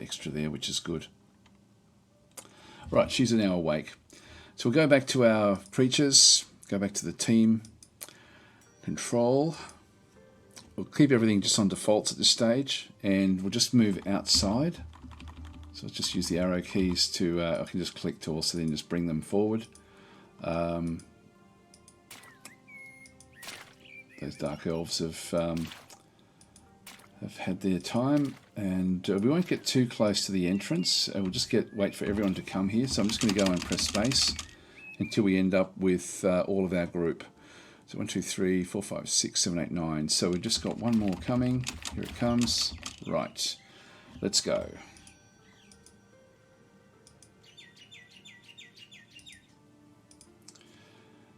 Extra there, which is good. Right, she's now awake. So we'll go back to our creatures, go back to the team control. We'll keep everything just on defaults at this stage, and we'll just move outside. So let's just use the arrow keys to, I can just click to also then just bring them forward. Those dark elves have had their time, and we won't get too close to the entrance. We'll just wait for everyone to come here. So I'm just going to go and press space until we end up with all of our group. So 1, 2, 3, 4, 5, 6, 7, 8, 9. So we've just got one more coming. Here it comes. Right, let's go.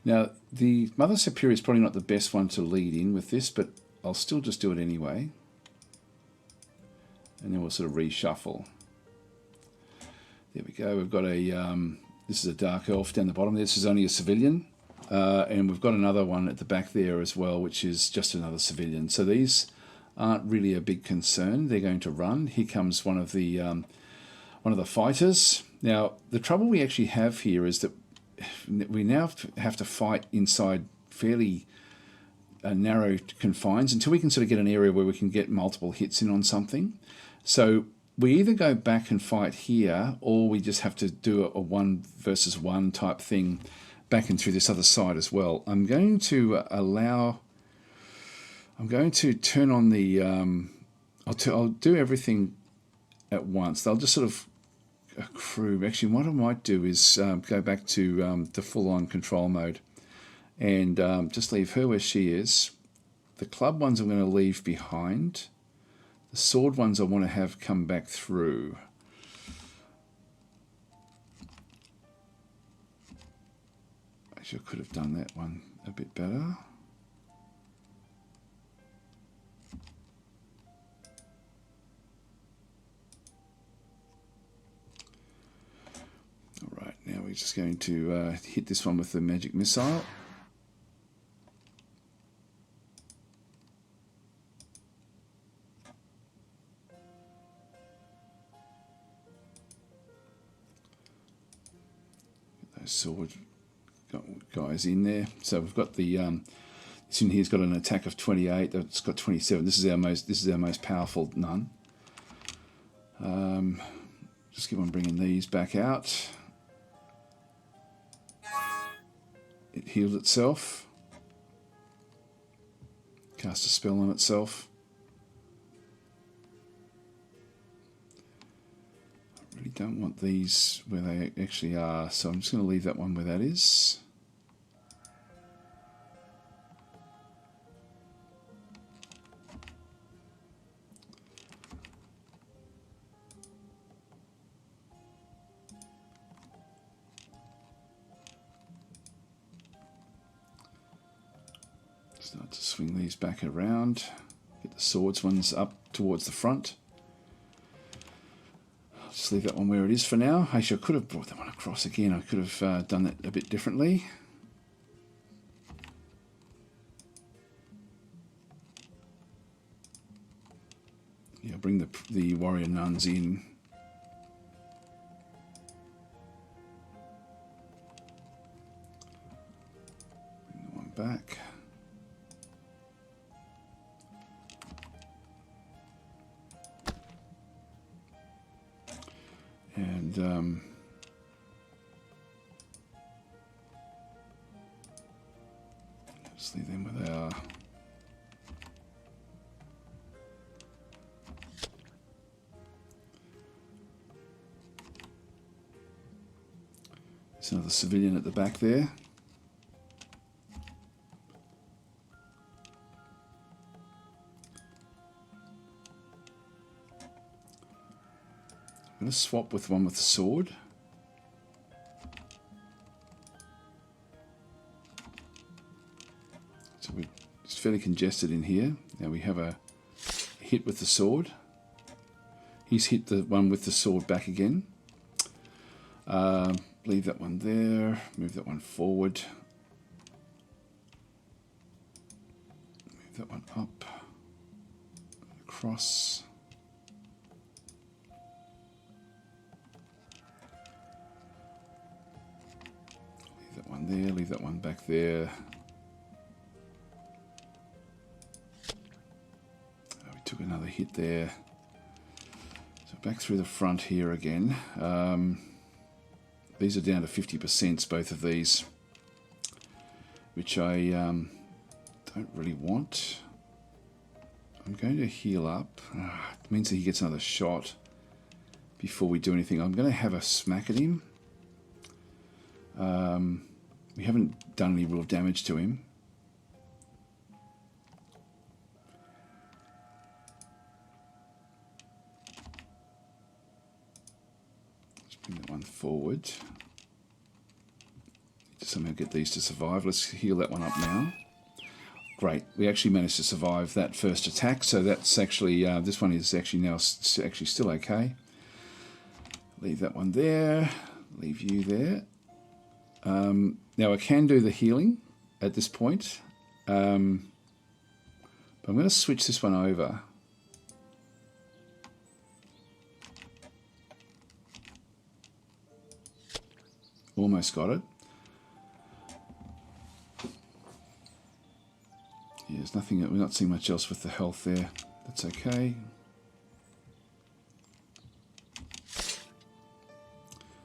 Now, the Mother Superior is probably not the best one to lead in with this, but I'll still just do it anyway. And then we'll sort of reshuffle. There we go. We've got this is a dark elf down the bottom. This is only a civilian. And we've got another one at the back there as well, which is just another civilian. So these aren't really a big concern. They're going to run. Here comes one of the fighters. Now, the trouble we actually have here is that we now have to fight inside fairly narrow confines until we can sort of get an area where we can get multiple hits in on something. So we either go back and fight here, or we just have to do a 1 versus 1 type thing back and through this other side as well. I'm going to turn on the, I'll do everything at once. They'll just sort of accrue. Actually, what I might do is go back to full-on control mode and just leave her where she is. The club ones I'm going to leave behind. The sword ones I want to have come back through. Actually, I could have done that one a bit better. All right, now we're just going to hit this one with the magic missile. Sword guys in there. So we've got the this one here's got an attack of 28. It's got 27. This is our most powerful nun. Just keep on bringing these back out. It healed itself. Cast a spell on itself. don't want these where they actually are, so I'm just going to leave that one where that is. Start to swing these back around. Get the swords ones up towards the front. I'll just leave that one where it is for now. Actually, I could have brought that one across again. I could have done that a bit differently. Yeah, bring the warrior nuns in. Bring the one back. And just leave them with our there's another civilian at the back there. I'm going to swap with one with the sword. So it's fairly congested in here. Now we have a hit with the sword. He's hit the one with the sword back again. Leave that one there. Move that one forward. Move that one up. Across. One there, leave that one back there. We took another hit there. So back through the front here again. These are down to 50%, both of these, which I don't really want. I'm going to heal up. It means that he gets another shot before we do anything. I'm going to have a smack at him. We haven't done any real damage to him. Let's bring that one forward. Need to somehow get these to survive. Let's heal that one up now. Great, we actually managed to survive that first attack, so that's actually, this one is actually now actually still okay. Leave that one there, leave you there. Now I can do the healing at this point, but I'm going to switch this one over. Almost got it. Yeah, there's nothing, we're not seeing much else with the health there. That's okay.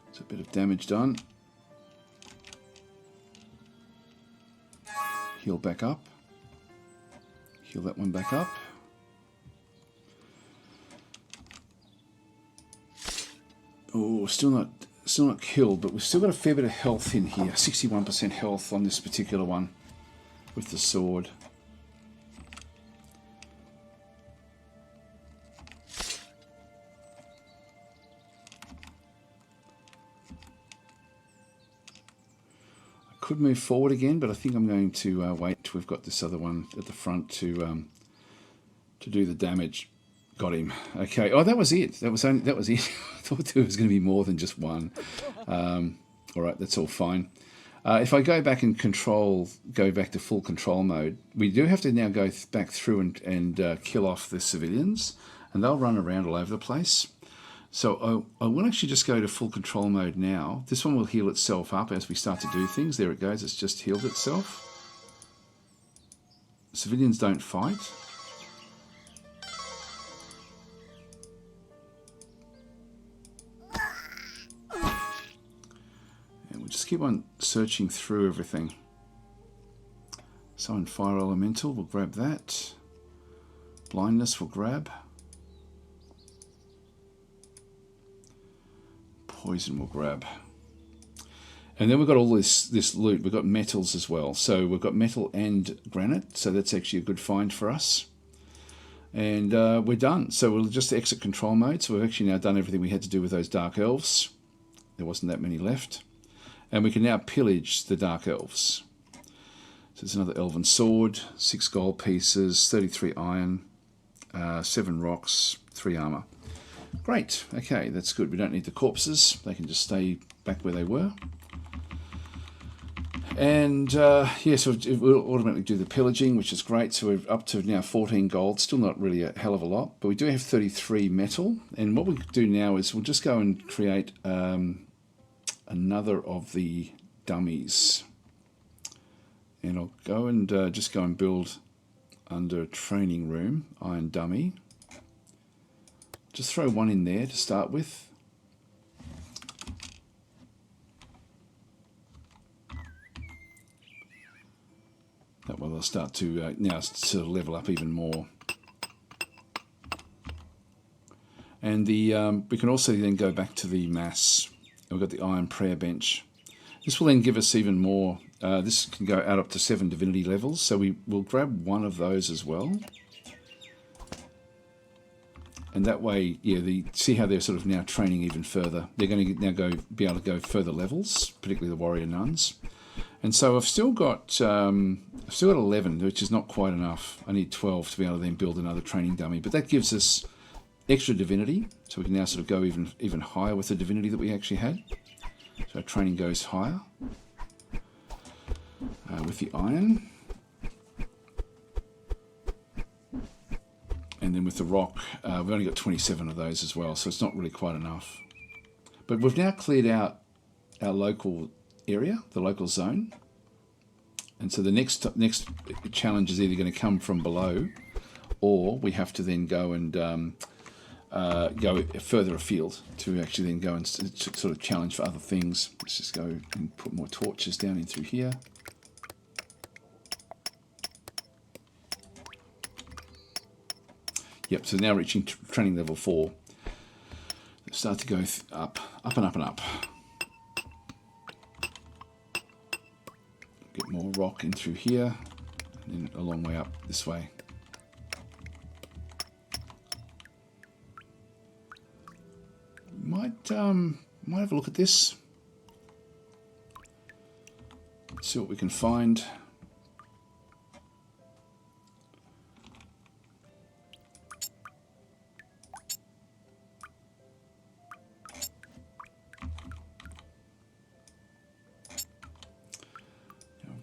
It's a bit of damage done. Heal back up. Heal that one back up. Oh, still not killed, but we've still got a fair bit of health in here. 61% health on this particular one with the sword. Could move forward again, but I think I'm going to wait till we've got this other one at the front to do the damage. Got him. Okay. Oh, that was it. That was it. I thought there was going to be more than just one. All right, that's all fine. If I go back and go back to full control mode, we do have to now go back through and kill off the civilians, and they'll run around all over the place. So I will actually just go to full control mode now. This one will heal itself up as we start to do things. There it goes. It's just healed itself. Civilians don't fight. And we'll just keep on searching through everything. Summon Fire Elemental. We'll grab that. Blindness we'll grab. poison we'll grab. And then we've got all this loot. We've got metals as well. So we've got metal and granite. So that's actually a good find for us. And we're done. So we'll just exit control mode. So we've actually now done everything we had to do with those dark elves. There wasn't that many left. And we can now pillage the dark elves. So there's another elven sword, 6 gold pieces, 33 iron, 7 rocks, 3 armor. Great. Okay, that's good. We don't need the corpses. They can just stay back where they were. And yeah, so we'll automatically do the pillaging, which is great. So we're up to now 14 gold. Still not really a hell of a lot, but we do have 33 metal. And what we do now is we'll just go and create another of the dummies. And I'll go and just go and build under training room, iron dummy. Just throw one in there to start with. That way they'll start to now sort of level up even more. And we can also then go back to the mass. We've got the iron prayer bench. This will then give us even more. This can go out up to 7 divinity levels. So we will grab one of those as well. And that way, yeah, see how they're sort of now training even further. They're going to now be able to go further levels, particularly the warrior nuns. And so I've still got 11, which is not quite enough. I need 12 to be able to then build another training dummy. But that gives us extra divinity, so we can now sort of go even higher with the divinity that we actually had. So our training goes higher with the iron. And then with the rock, we've only got 27 of those as well, so it's not really quite enough. But we've now cleared out our local area, the local zone. And so the next challenge is either going to come from below, or we have to then go and go further afield to actually then go and sort of challenge for other things. Let's just go and put more torches down in through here. Yep, so now reaching training level 4. Let's start to go up and up and up. Get more rock in through here, and then a long way up this way. Might have a look at this. See what we can find.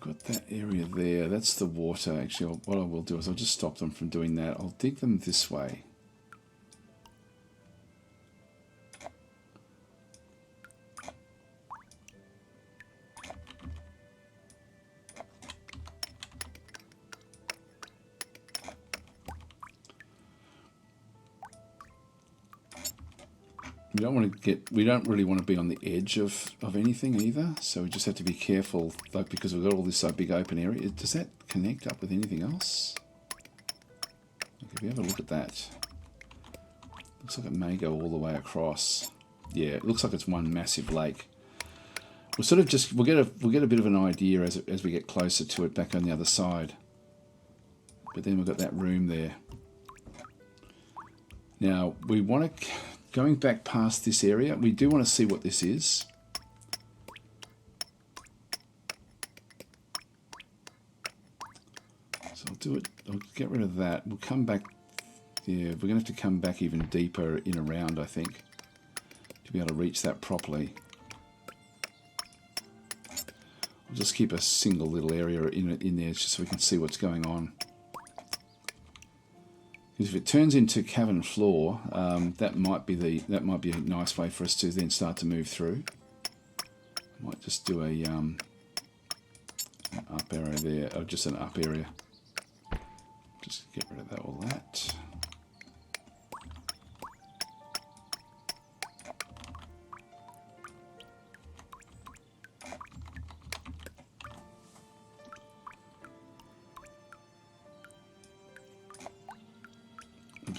Got that area there. That's the water. Actually, what I will do is I'll just stop them from doing that. I'll dig them this way. We don't really want to be on the edge of anything either, so we just have to be careful, like, because we've got all this big open area. Does that connect up with anything else? Okay, if we have a look at that, looks like it may go all the way across. Yeah, it looks like it's one massive lake. We'll sort of just we'll get a bit of an idea as we get closer to it back on the other side. But then we've got that room there. Now we want to. Going back past this area, we do want to see what this is. So I'll do it. I'll get rid of that. We'll come back. Yeah, we're going to have to come back even deeper in around, I think, to be able to reach that properly. I'll just keep a single little area in there just so we can see what's going on. If it turns into cavern floor, that might be a nice way for us to then start to move through. Might just do an up arrow there, or just an up area. Just get rid of all that.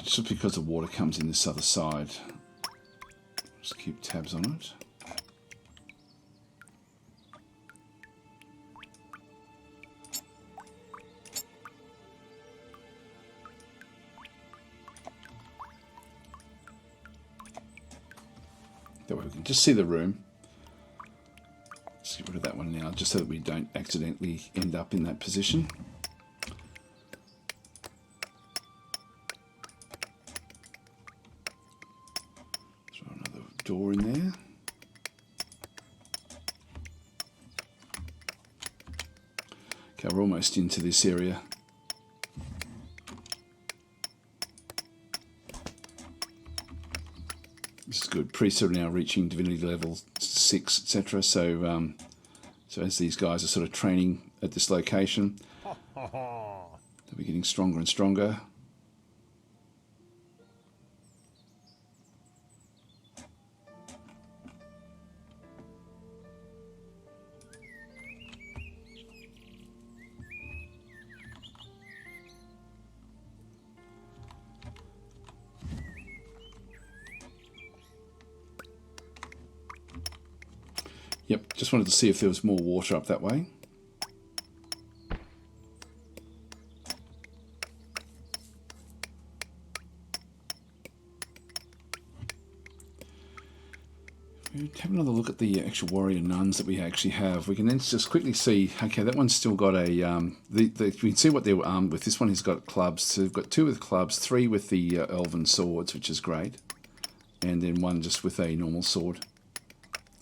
Just because the water comes in this other side. Just keep tabs on it. That way we can just see the room. Just get rid of that one now, just so that we don't accidentally end up in that position. Throw another door in there. Okay, we're almost into this area. This is good. Priests are now reaching divinity level 6, etc. So, so as these guys are sort of training at this location, they'll be getting stronger and stronger. Yep, just wanted to see if there was more water up that way. Have another look at the actual warrior nuns that we actually have. We can then just quickly see, okay, that one's still got a, we can see what they were armed with. This one has got clubs. So we've got 2 with clubs, 3 with the elven swords, which is great. And then 1 just with a normal sword.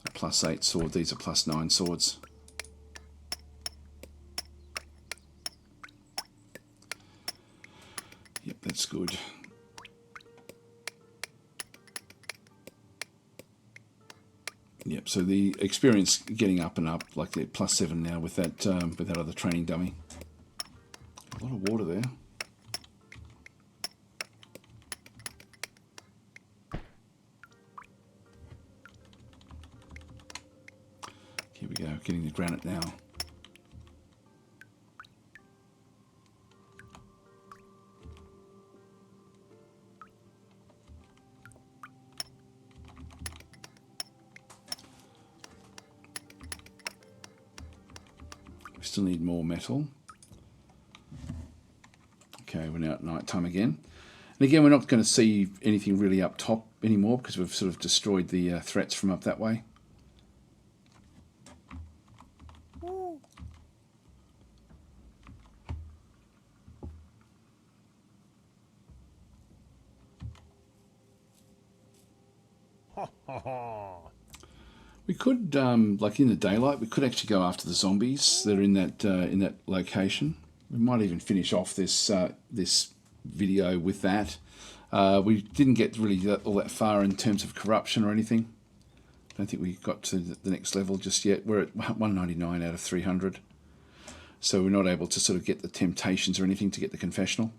A +8 sword. These are +9 swords. Yep, that's good. Yep, so the experience getting up and up, like the +7 now with that other training dummy. A lot of water there. Here we go, getting the granite now. We still need more metal. Okay, we're now at night time again. And again, we're not going to see anything really up top anymore because we've sort of destroyed the threats from up that way. We could, like in the daylight, we could actually go after the zombies that are in that location. We might even finish off this this video with that. We didn't get really all that far in terms of corruption or anything. I don't think we got to the next level just yet. We're at 199 out of 300. So we're not able to sort of get the temptations or anything to get the confessional.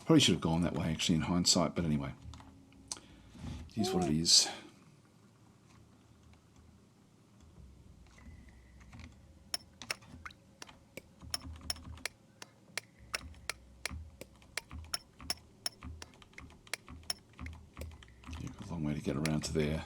Probably should have gone that way actually in hindsight, but anyway. It is what it is. A long way to get around to there.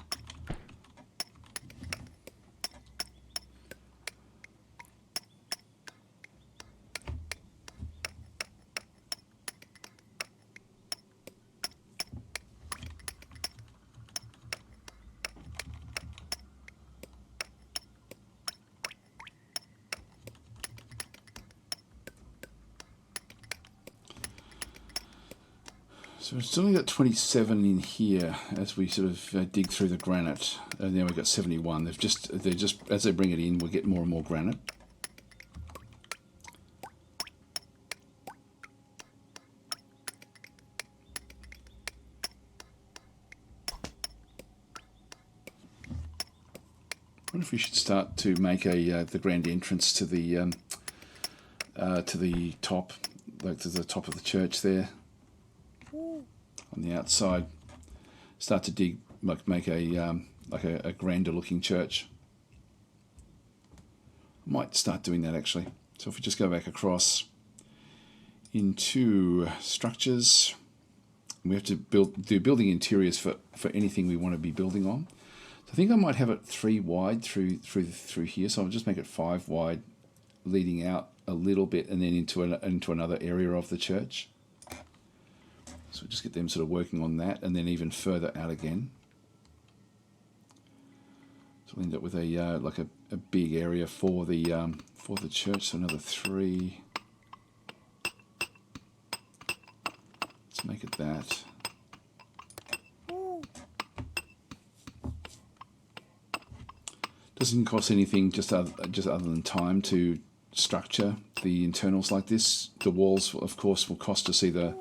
So we've still only got 27 in here as we sort of dig through the granite, and then we've got 71. They're just as they bring it in, we'll get more and more granite. I wonder if we should start to make a the grand entrance to the top, like to the top of the church there. On the outside, start to dig, like make a like a grander looking church. I might start doing that actually. So if we just go back across into structures, we have to do building interiors for anything we want to be building on. So I think I might have it 3 wide through here. So I'll just make it 5 wide, leading out a little bit, and then into another area of the church. So we'll just get them sort of working on that, and then even further out again. we'll end up with a like a big area for the church. So another 3. Let's make it that. Doesn't cost anything just other than time to structure the internals like this. The walls, of course, will cost us either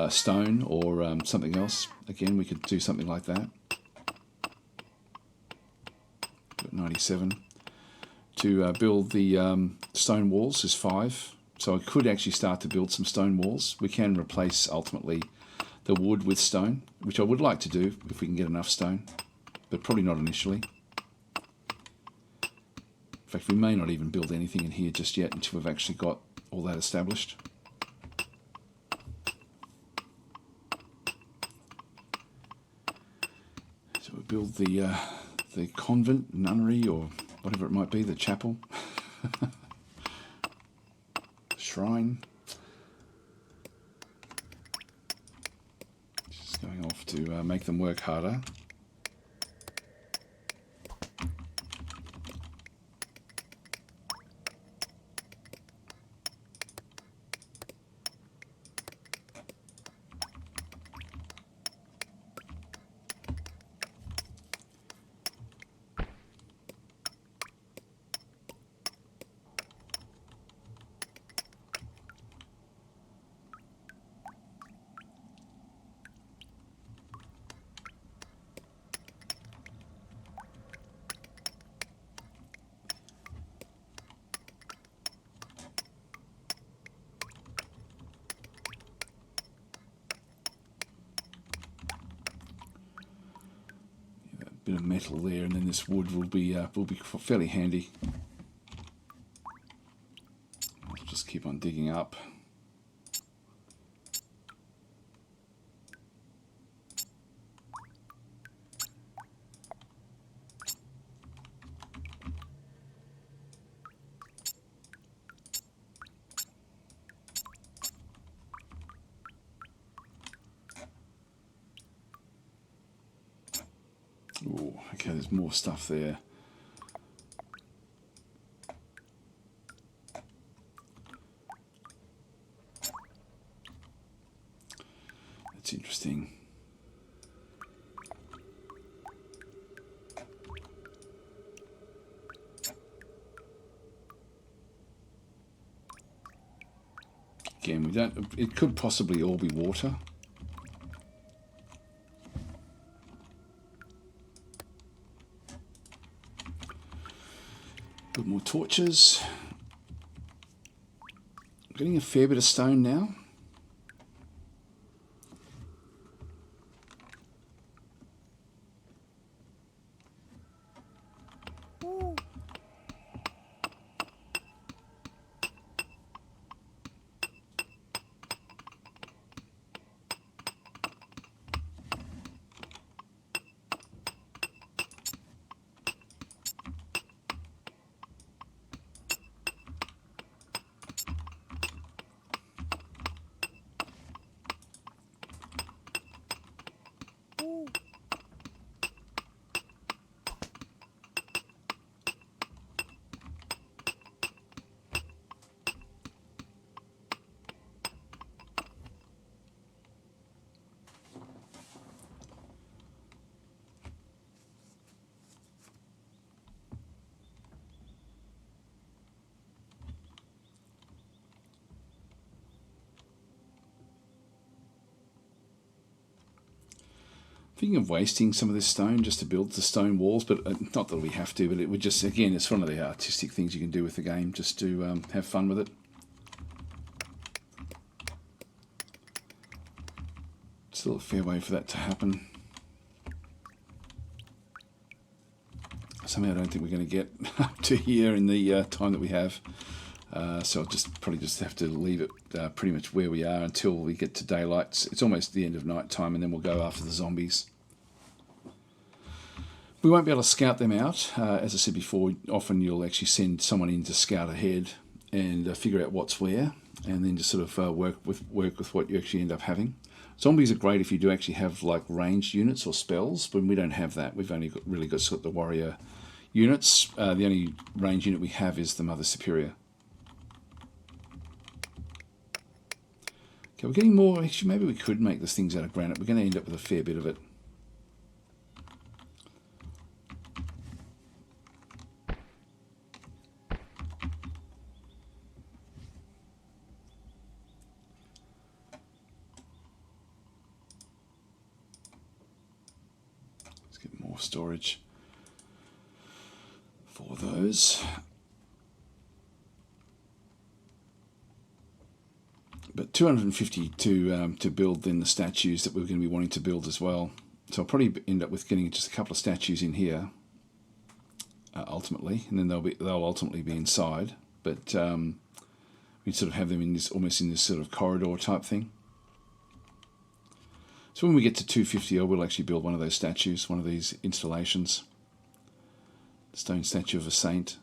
stone or something else. Again, we could do something like that. Got 97. To build the stone walls is 5. So I could actually start to build some stone walls. We can replace ultimately the wood with stone, which I would like to do if we can get enough stone, but probably not initially. In fact, we may not even build anything in here just yet until we've actually got all that established. So we build the convent, nunnery, or whatever it might be, the chapel, the shrine. Just going off to make them work harder. Bit of metal there, and then this wood will be fairly handy. I'll just keep on digging up. Oh, okay, there's more stuff there. That's interesting. Again, we don't. It could possibly all be water. Got more torches. I'm getting a fair bit of stone now. Thinking of wasting some of this stone just to build the stone walls, but not that we have to, but it would just, again, it's one of the artistic things you can do with the game, just to have fun with it. Still a fair way for that to happen. Somehow I don't think we're going to get up to here in the time that we have. So I'll probably just have to leave it pretty much where we are until we get to daylight. It's almost the end of night time, and then we'll go after the zombies. We won't be able to scout them out. As I said before, often you'll actually send someone in to scout ahead and figure out what's where, and then just sort of work with what you actually end up having. Zombies are great if you do actually have like ranged units or spells, but we don't have that. We've only really got sort of the warrior units. The only range unit we have is the Mother Superior. Okay, we're getting more. Actually, maybe we could make this things out of granite. We're going to end up with a fair bit of it. Let's get more storage for those. But 250 to build then the statues that we're going to be wanting to build as well. So I'll probably end up with getting just a couple of statues in here ultimately, and then they'll ultimately be inside. But we sort of have them in this almost in this sort of corridor type thing. So when we get to 250, I will actually build one of those statues, one of these installations. Stone statue of a saint.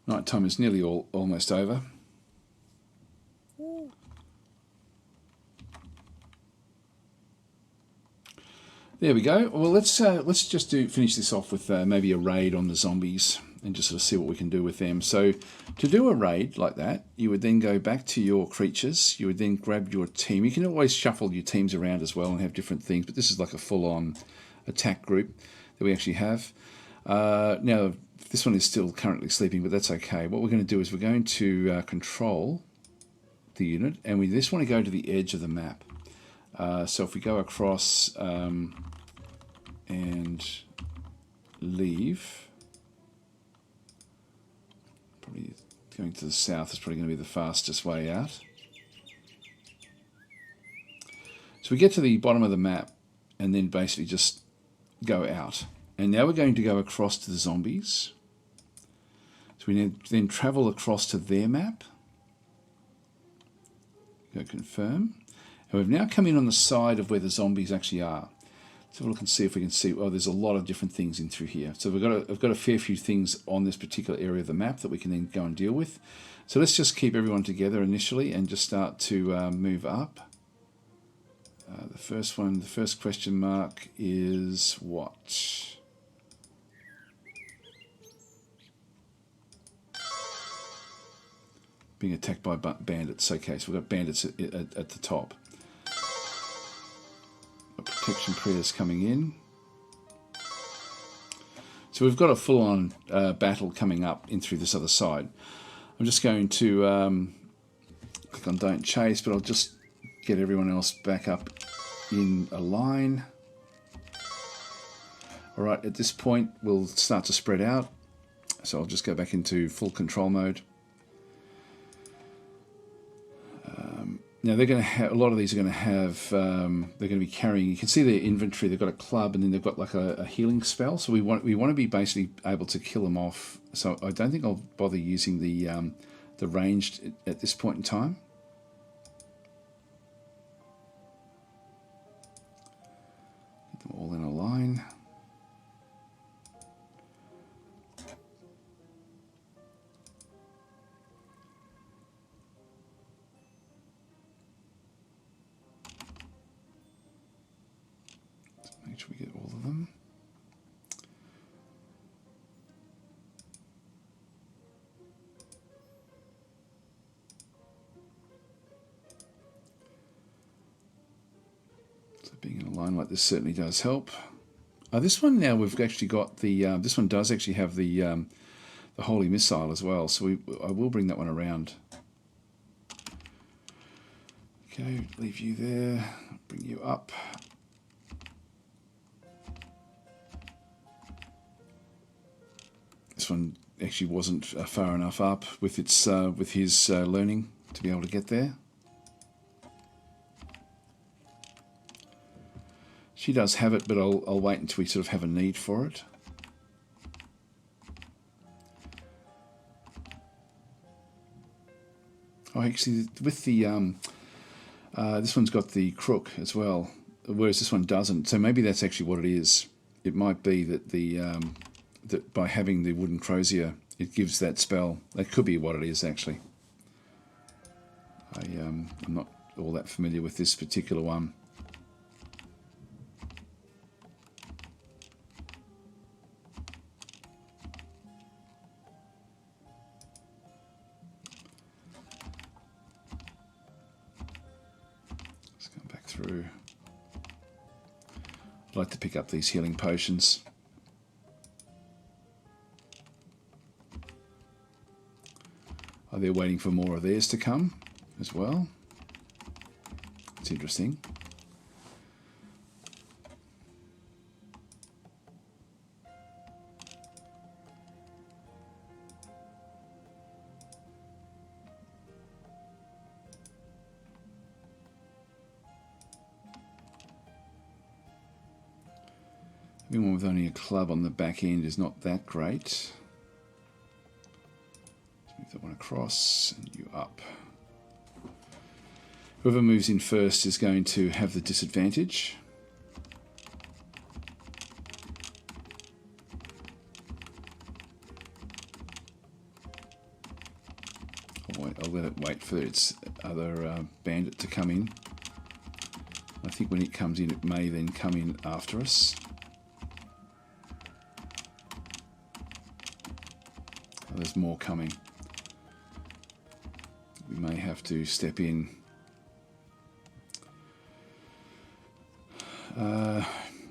Night time is nearly almost over. There we go. Well, let's just finish this off with maybe a raid on the zombies and just sort of see what we can do with them. So to do a raid like that, you would then go back to your creatures. You would then grab your team. You can always shuffle your teams around as well and have different things, but this is like a full-on attack group that we actually have. Now, this one is still currently sleeping, but that's okay. What we're going to do is we're going to control the unit, and we just want to go to the edge of the map. So if we go across and leave, probably going to the south is probably going to be the fastest way out. So we get to the bottom of the map and then basically just go out. And now we're going to go across to the zombies. So we then travel across to their map. Go confirm. And we've now come in on the side of where the zombies actually are. Let's have a look and see if we can see. Oh, there's a lot of different things in through here. So I've got a fair few things on this particular area of the map that we can then go and deal with. So let's just keep everyone together initially and just start to move up. The first one, the first question mark is what? Being attacked by bandits. Okay, so we've got bandits at the top. Protection prayers coming in. So we've got a full-on battle coming up in through this other side. I'm just going to click on Don't Chase, but I'll just get everyone else back up in a line. All right, at this point, we'll start to spread out. So I'll just go back into full control mode. Now they're going to have, a lot of these are going to have, they're going to be carrying, you can see their inventory, they've got a club and then they've got like a healing spell. So we want to be basically able to kill them off. So I don't think I'll bother using the ranged at this point in time. Get them all in a line. Make sure we get all of them. So being in a line like this certainly does help. This one now we've actually got the. This one does actually have the holy missile as well. So I will bring that one around. Okay, leave you there. Bring you up. This one actually wasn't far enough up with its with his learning to be able to get there. She does have it, but I'll wait until we sort of have a need for it. Oh, actually, with the This one's got the crook as well, whereas this one doesn't. So maybe that's actually what it is. It might be that that by having the wooden crozier, it gives that spell. That could be what it is actually. I'm not all that familiar with this particular one. Let's come back through. I'd like to pick up these healing potions. Are they waiting for more of theirs to come as well? It's interesting. Having one with only a club on the back end is not that great. Let's move that one across and you up. Whoever moves in first is going to have the disadvantage. I'll let it wait for its other bandit to come in. I think when it comes in, it may then come in after us. Oh, there's more coming. We may have to step in.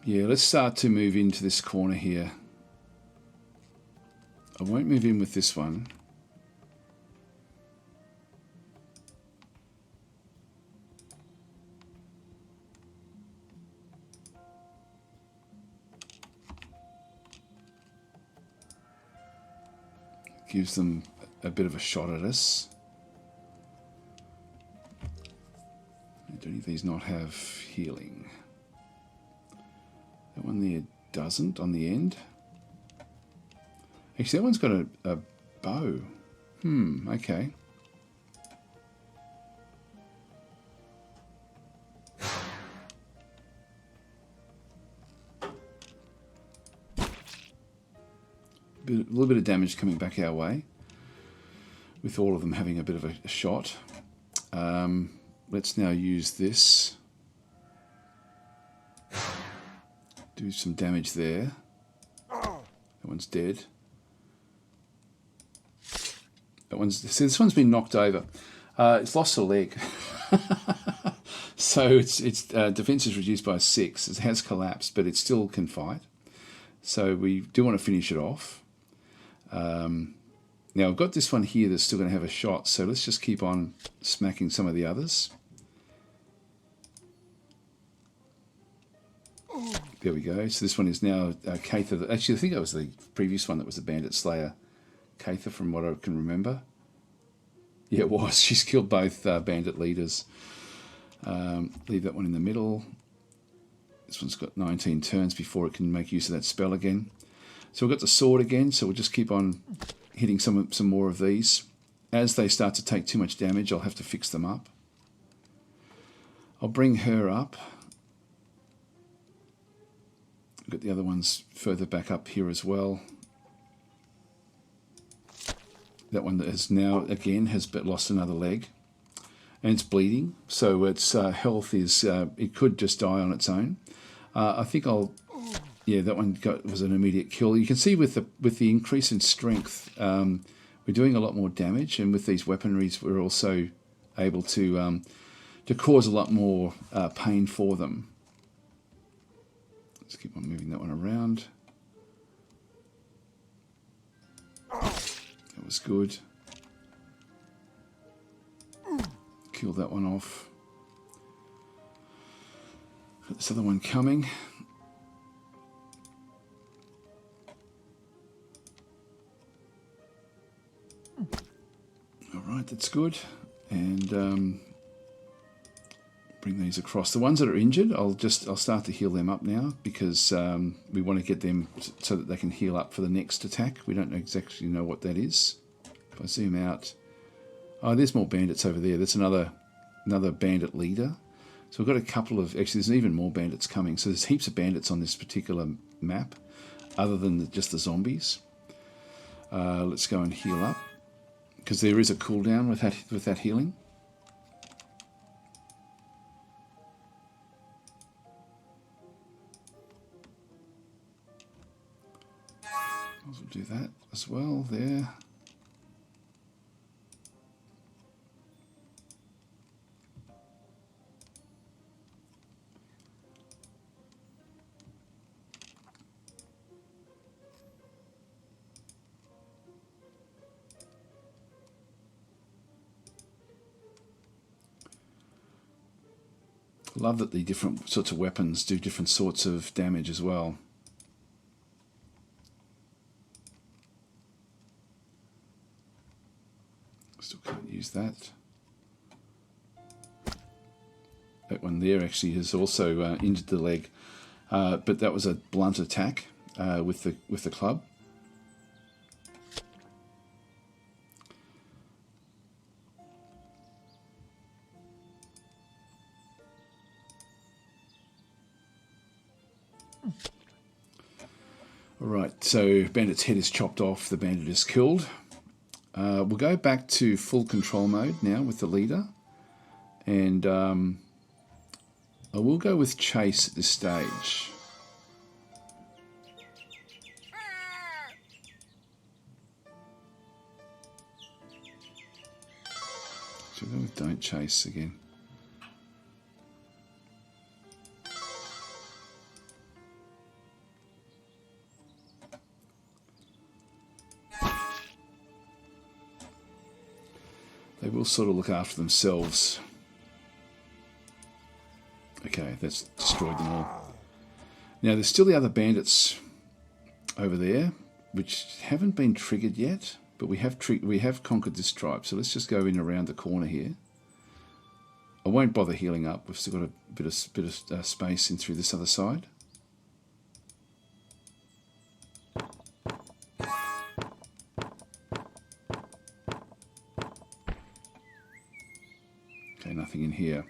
Yeah, let's start to move into this corner here. I won't move in with this one. Gives them a bit of a shot at us. Do any of these not have healing? That one there doesn't on the end. Actually, that one's got a bow. Okay. A little bit of damage coming back our way, with all of them having a bit of a shot. Let's now use this. Do some damage there. That one's dead. See, this one's been knocked over. It's lost a leg. So its defense is reduced by 6. It has collapsed, but it still can fight. So we do want to finish it off. Now I've got this one here that's still going to have a shot, so let's just keep on smacking some of the others. There we go. So this one is now Katha. Actually, I think that was the previous one that was the Bandit Slayer. Katha, from what I can remember. Yeah, it was. She's killed both bandit leaders. Leave that one in the middle. This one's got 19 turns before it can make use of that spell again. So we've got the sword again, so we'll just keep on hitting some more of these. As they start to take too much damage, I'll have to fix them up. I'll bring her up. We've got the other ones further back up here as well. That one that has now, again, has lost another leg. And it's bleeding, so its health is, it could just die on its own. I think yeah, that one was an immediate kill. You can see with the increase in strength, we're doing a lot more damage, and with these weaponries, we're also able to cause a lot more pain for them. Let's keep on moving that one around. That was good. Kill that one off. Got this other one coming. All right, that's good. And bring these across. The ones that are injured, I'll start to heal them up now, because we want to get them so that they can heal up for the next attack. We don't exactly know what that is. If I zoom out, oh, there's more bandits over there. That's another another bandit leader. So we've got a couple of, actually there's even more bandits coming. So there's heaps of bandits on this particular map, other than just the zombies. Let's go and heal up, because there is a cooldown with that healing. We'll do that as well there. Love that the different sorts of weapons do different sorts of damage as well. Still can't use that. That one there actually has also injured the leg, but that was a blunt attack with the club. Alright, so bandit's head is chopped off, the bandit is killed. We'll go back to full control mode now with the leader, and I will go with chase at this stage. So we'll go with don't chase again. They will sort of look after themselves. Okay, that's destroyed them all. Now there's still the other bandits over there, which haven't been triggered yet, but we have conquered this tribe. So let's just go in around the corner here. I won't bother healing up. We've still got a bit of space in through this other side. Okay, nothing in here.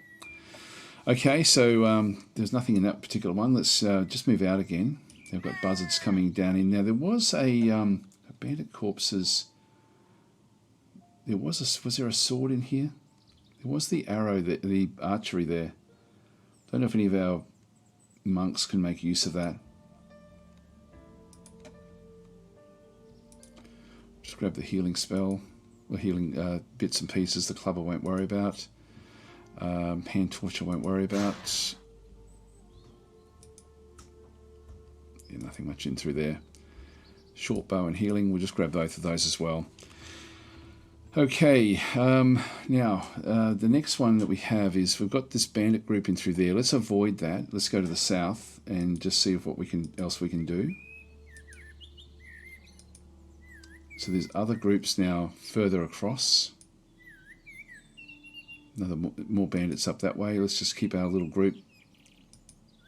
Okay, so there's nothing in that particular one. Let's just move out again. They've got buzzards coming down in. Now there was a bandit corpses. Was there a sword in here? There was the arrow, the archery there. Don't know if any of our monks can make use of that. Just grab the healing spell, or healing bits and pieces. The club I won't worry about. Hand torch I won't worry about. Yeah, nothing much in through there. Short bow and healing, we'll just grab both of those as well. Okay, now the next one that we have is we've got this bandit group in through there. Let's avoid that. Let's go to the south and just see what else we can do. So there's other groups now further across. Another more bandits up that way. Let's just keep our little group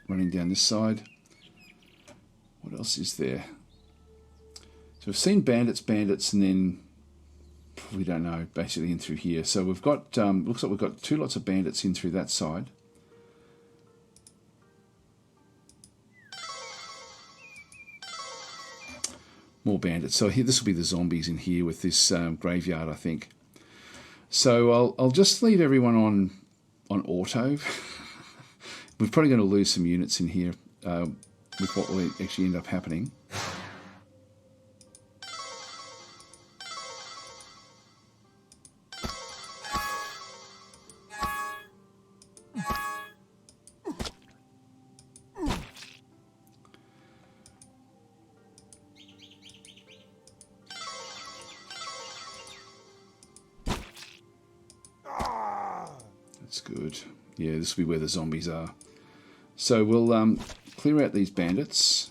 running down this side. What else is there? So we've seen bandits, and then we don't know, basically in through here. So we've got, looks like we've got two lots of bandits in through that side. More bandits. So here, this will be the zombies in here with this graveyard, I think. So I'll just leave everyone on auto. We're probably going to lose some units in here with what will actually end up happening. That's good. Yeah, this will be where the zombies are. So we'll clear out these bandits.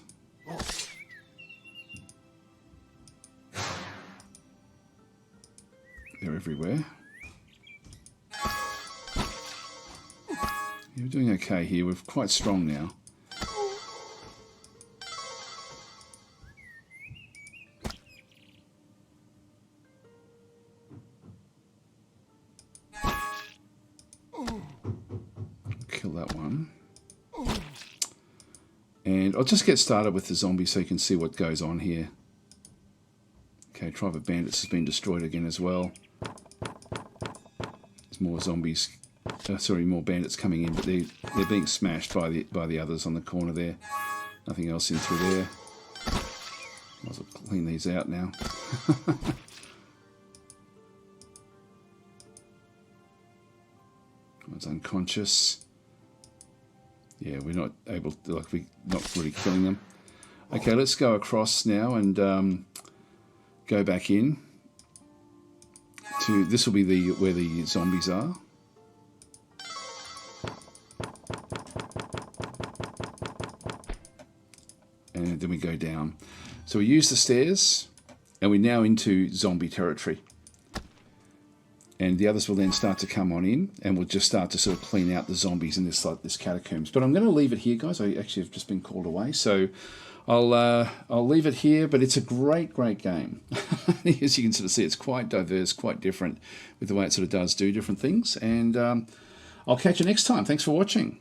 They're everywhere. Yeah, we're doing okay here. We're quite strong now. And I'll just get started with the zombies so you can see what goes on here. Okay, Tribe of Bandits has been destroyed again as well. There's more zombies, more bandits coming in, but they're being smashed by the others on the corner there. Nothing else in through there. Might as well clean these out now. One's unconscious. Yeah, we're not able to, we're not really killing them. Okay, let's go across now and go back in to, this will be where the zombies are. And then we go down. So we use the stairs, and we're now into zombie territory. And the others will then start to come on in, and we'll just start to sort of clean out the zombies in this catacombs. But I'm going to leave it here, guys. I actually have just been called away, so I'll leave it here. But it's a great game. As you can sort of see, it's quite diverse, quite different with the way it sort of do different things. And I'll catch you next time. Thanks for watching.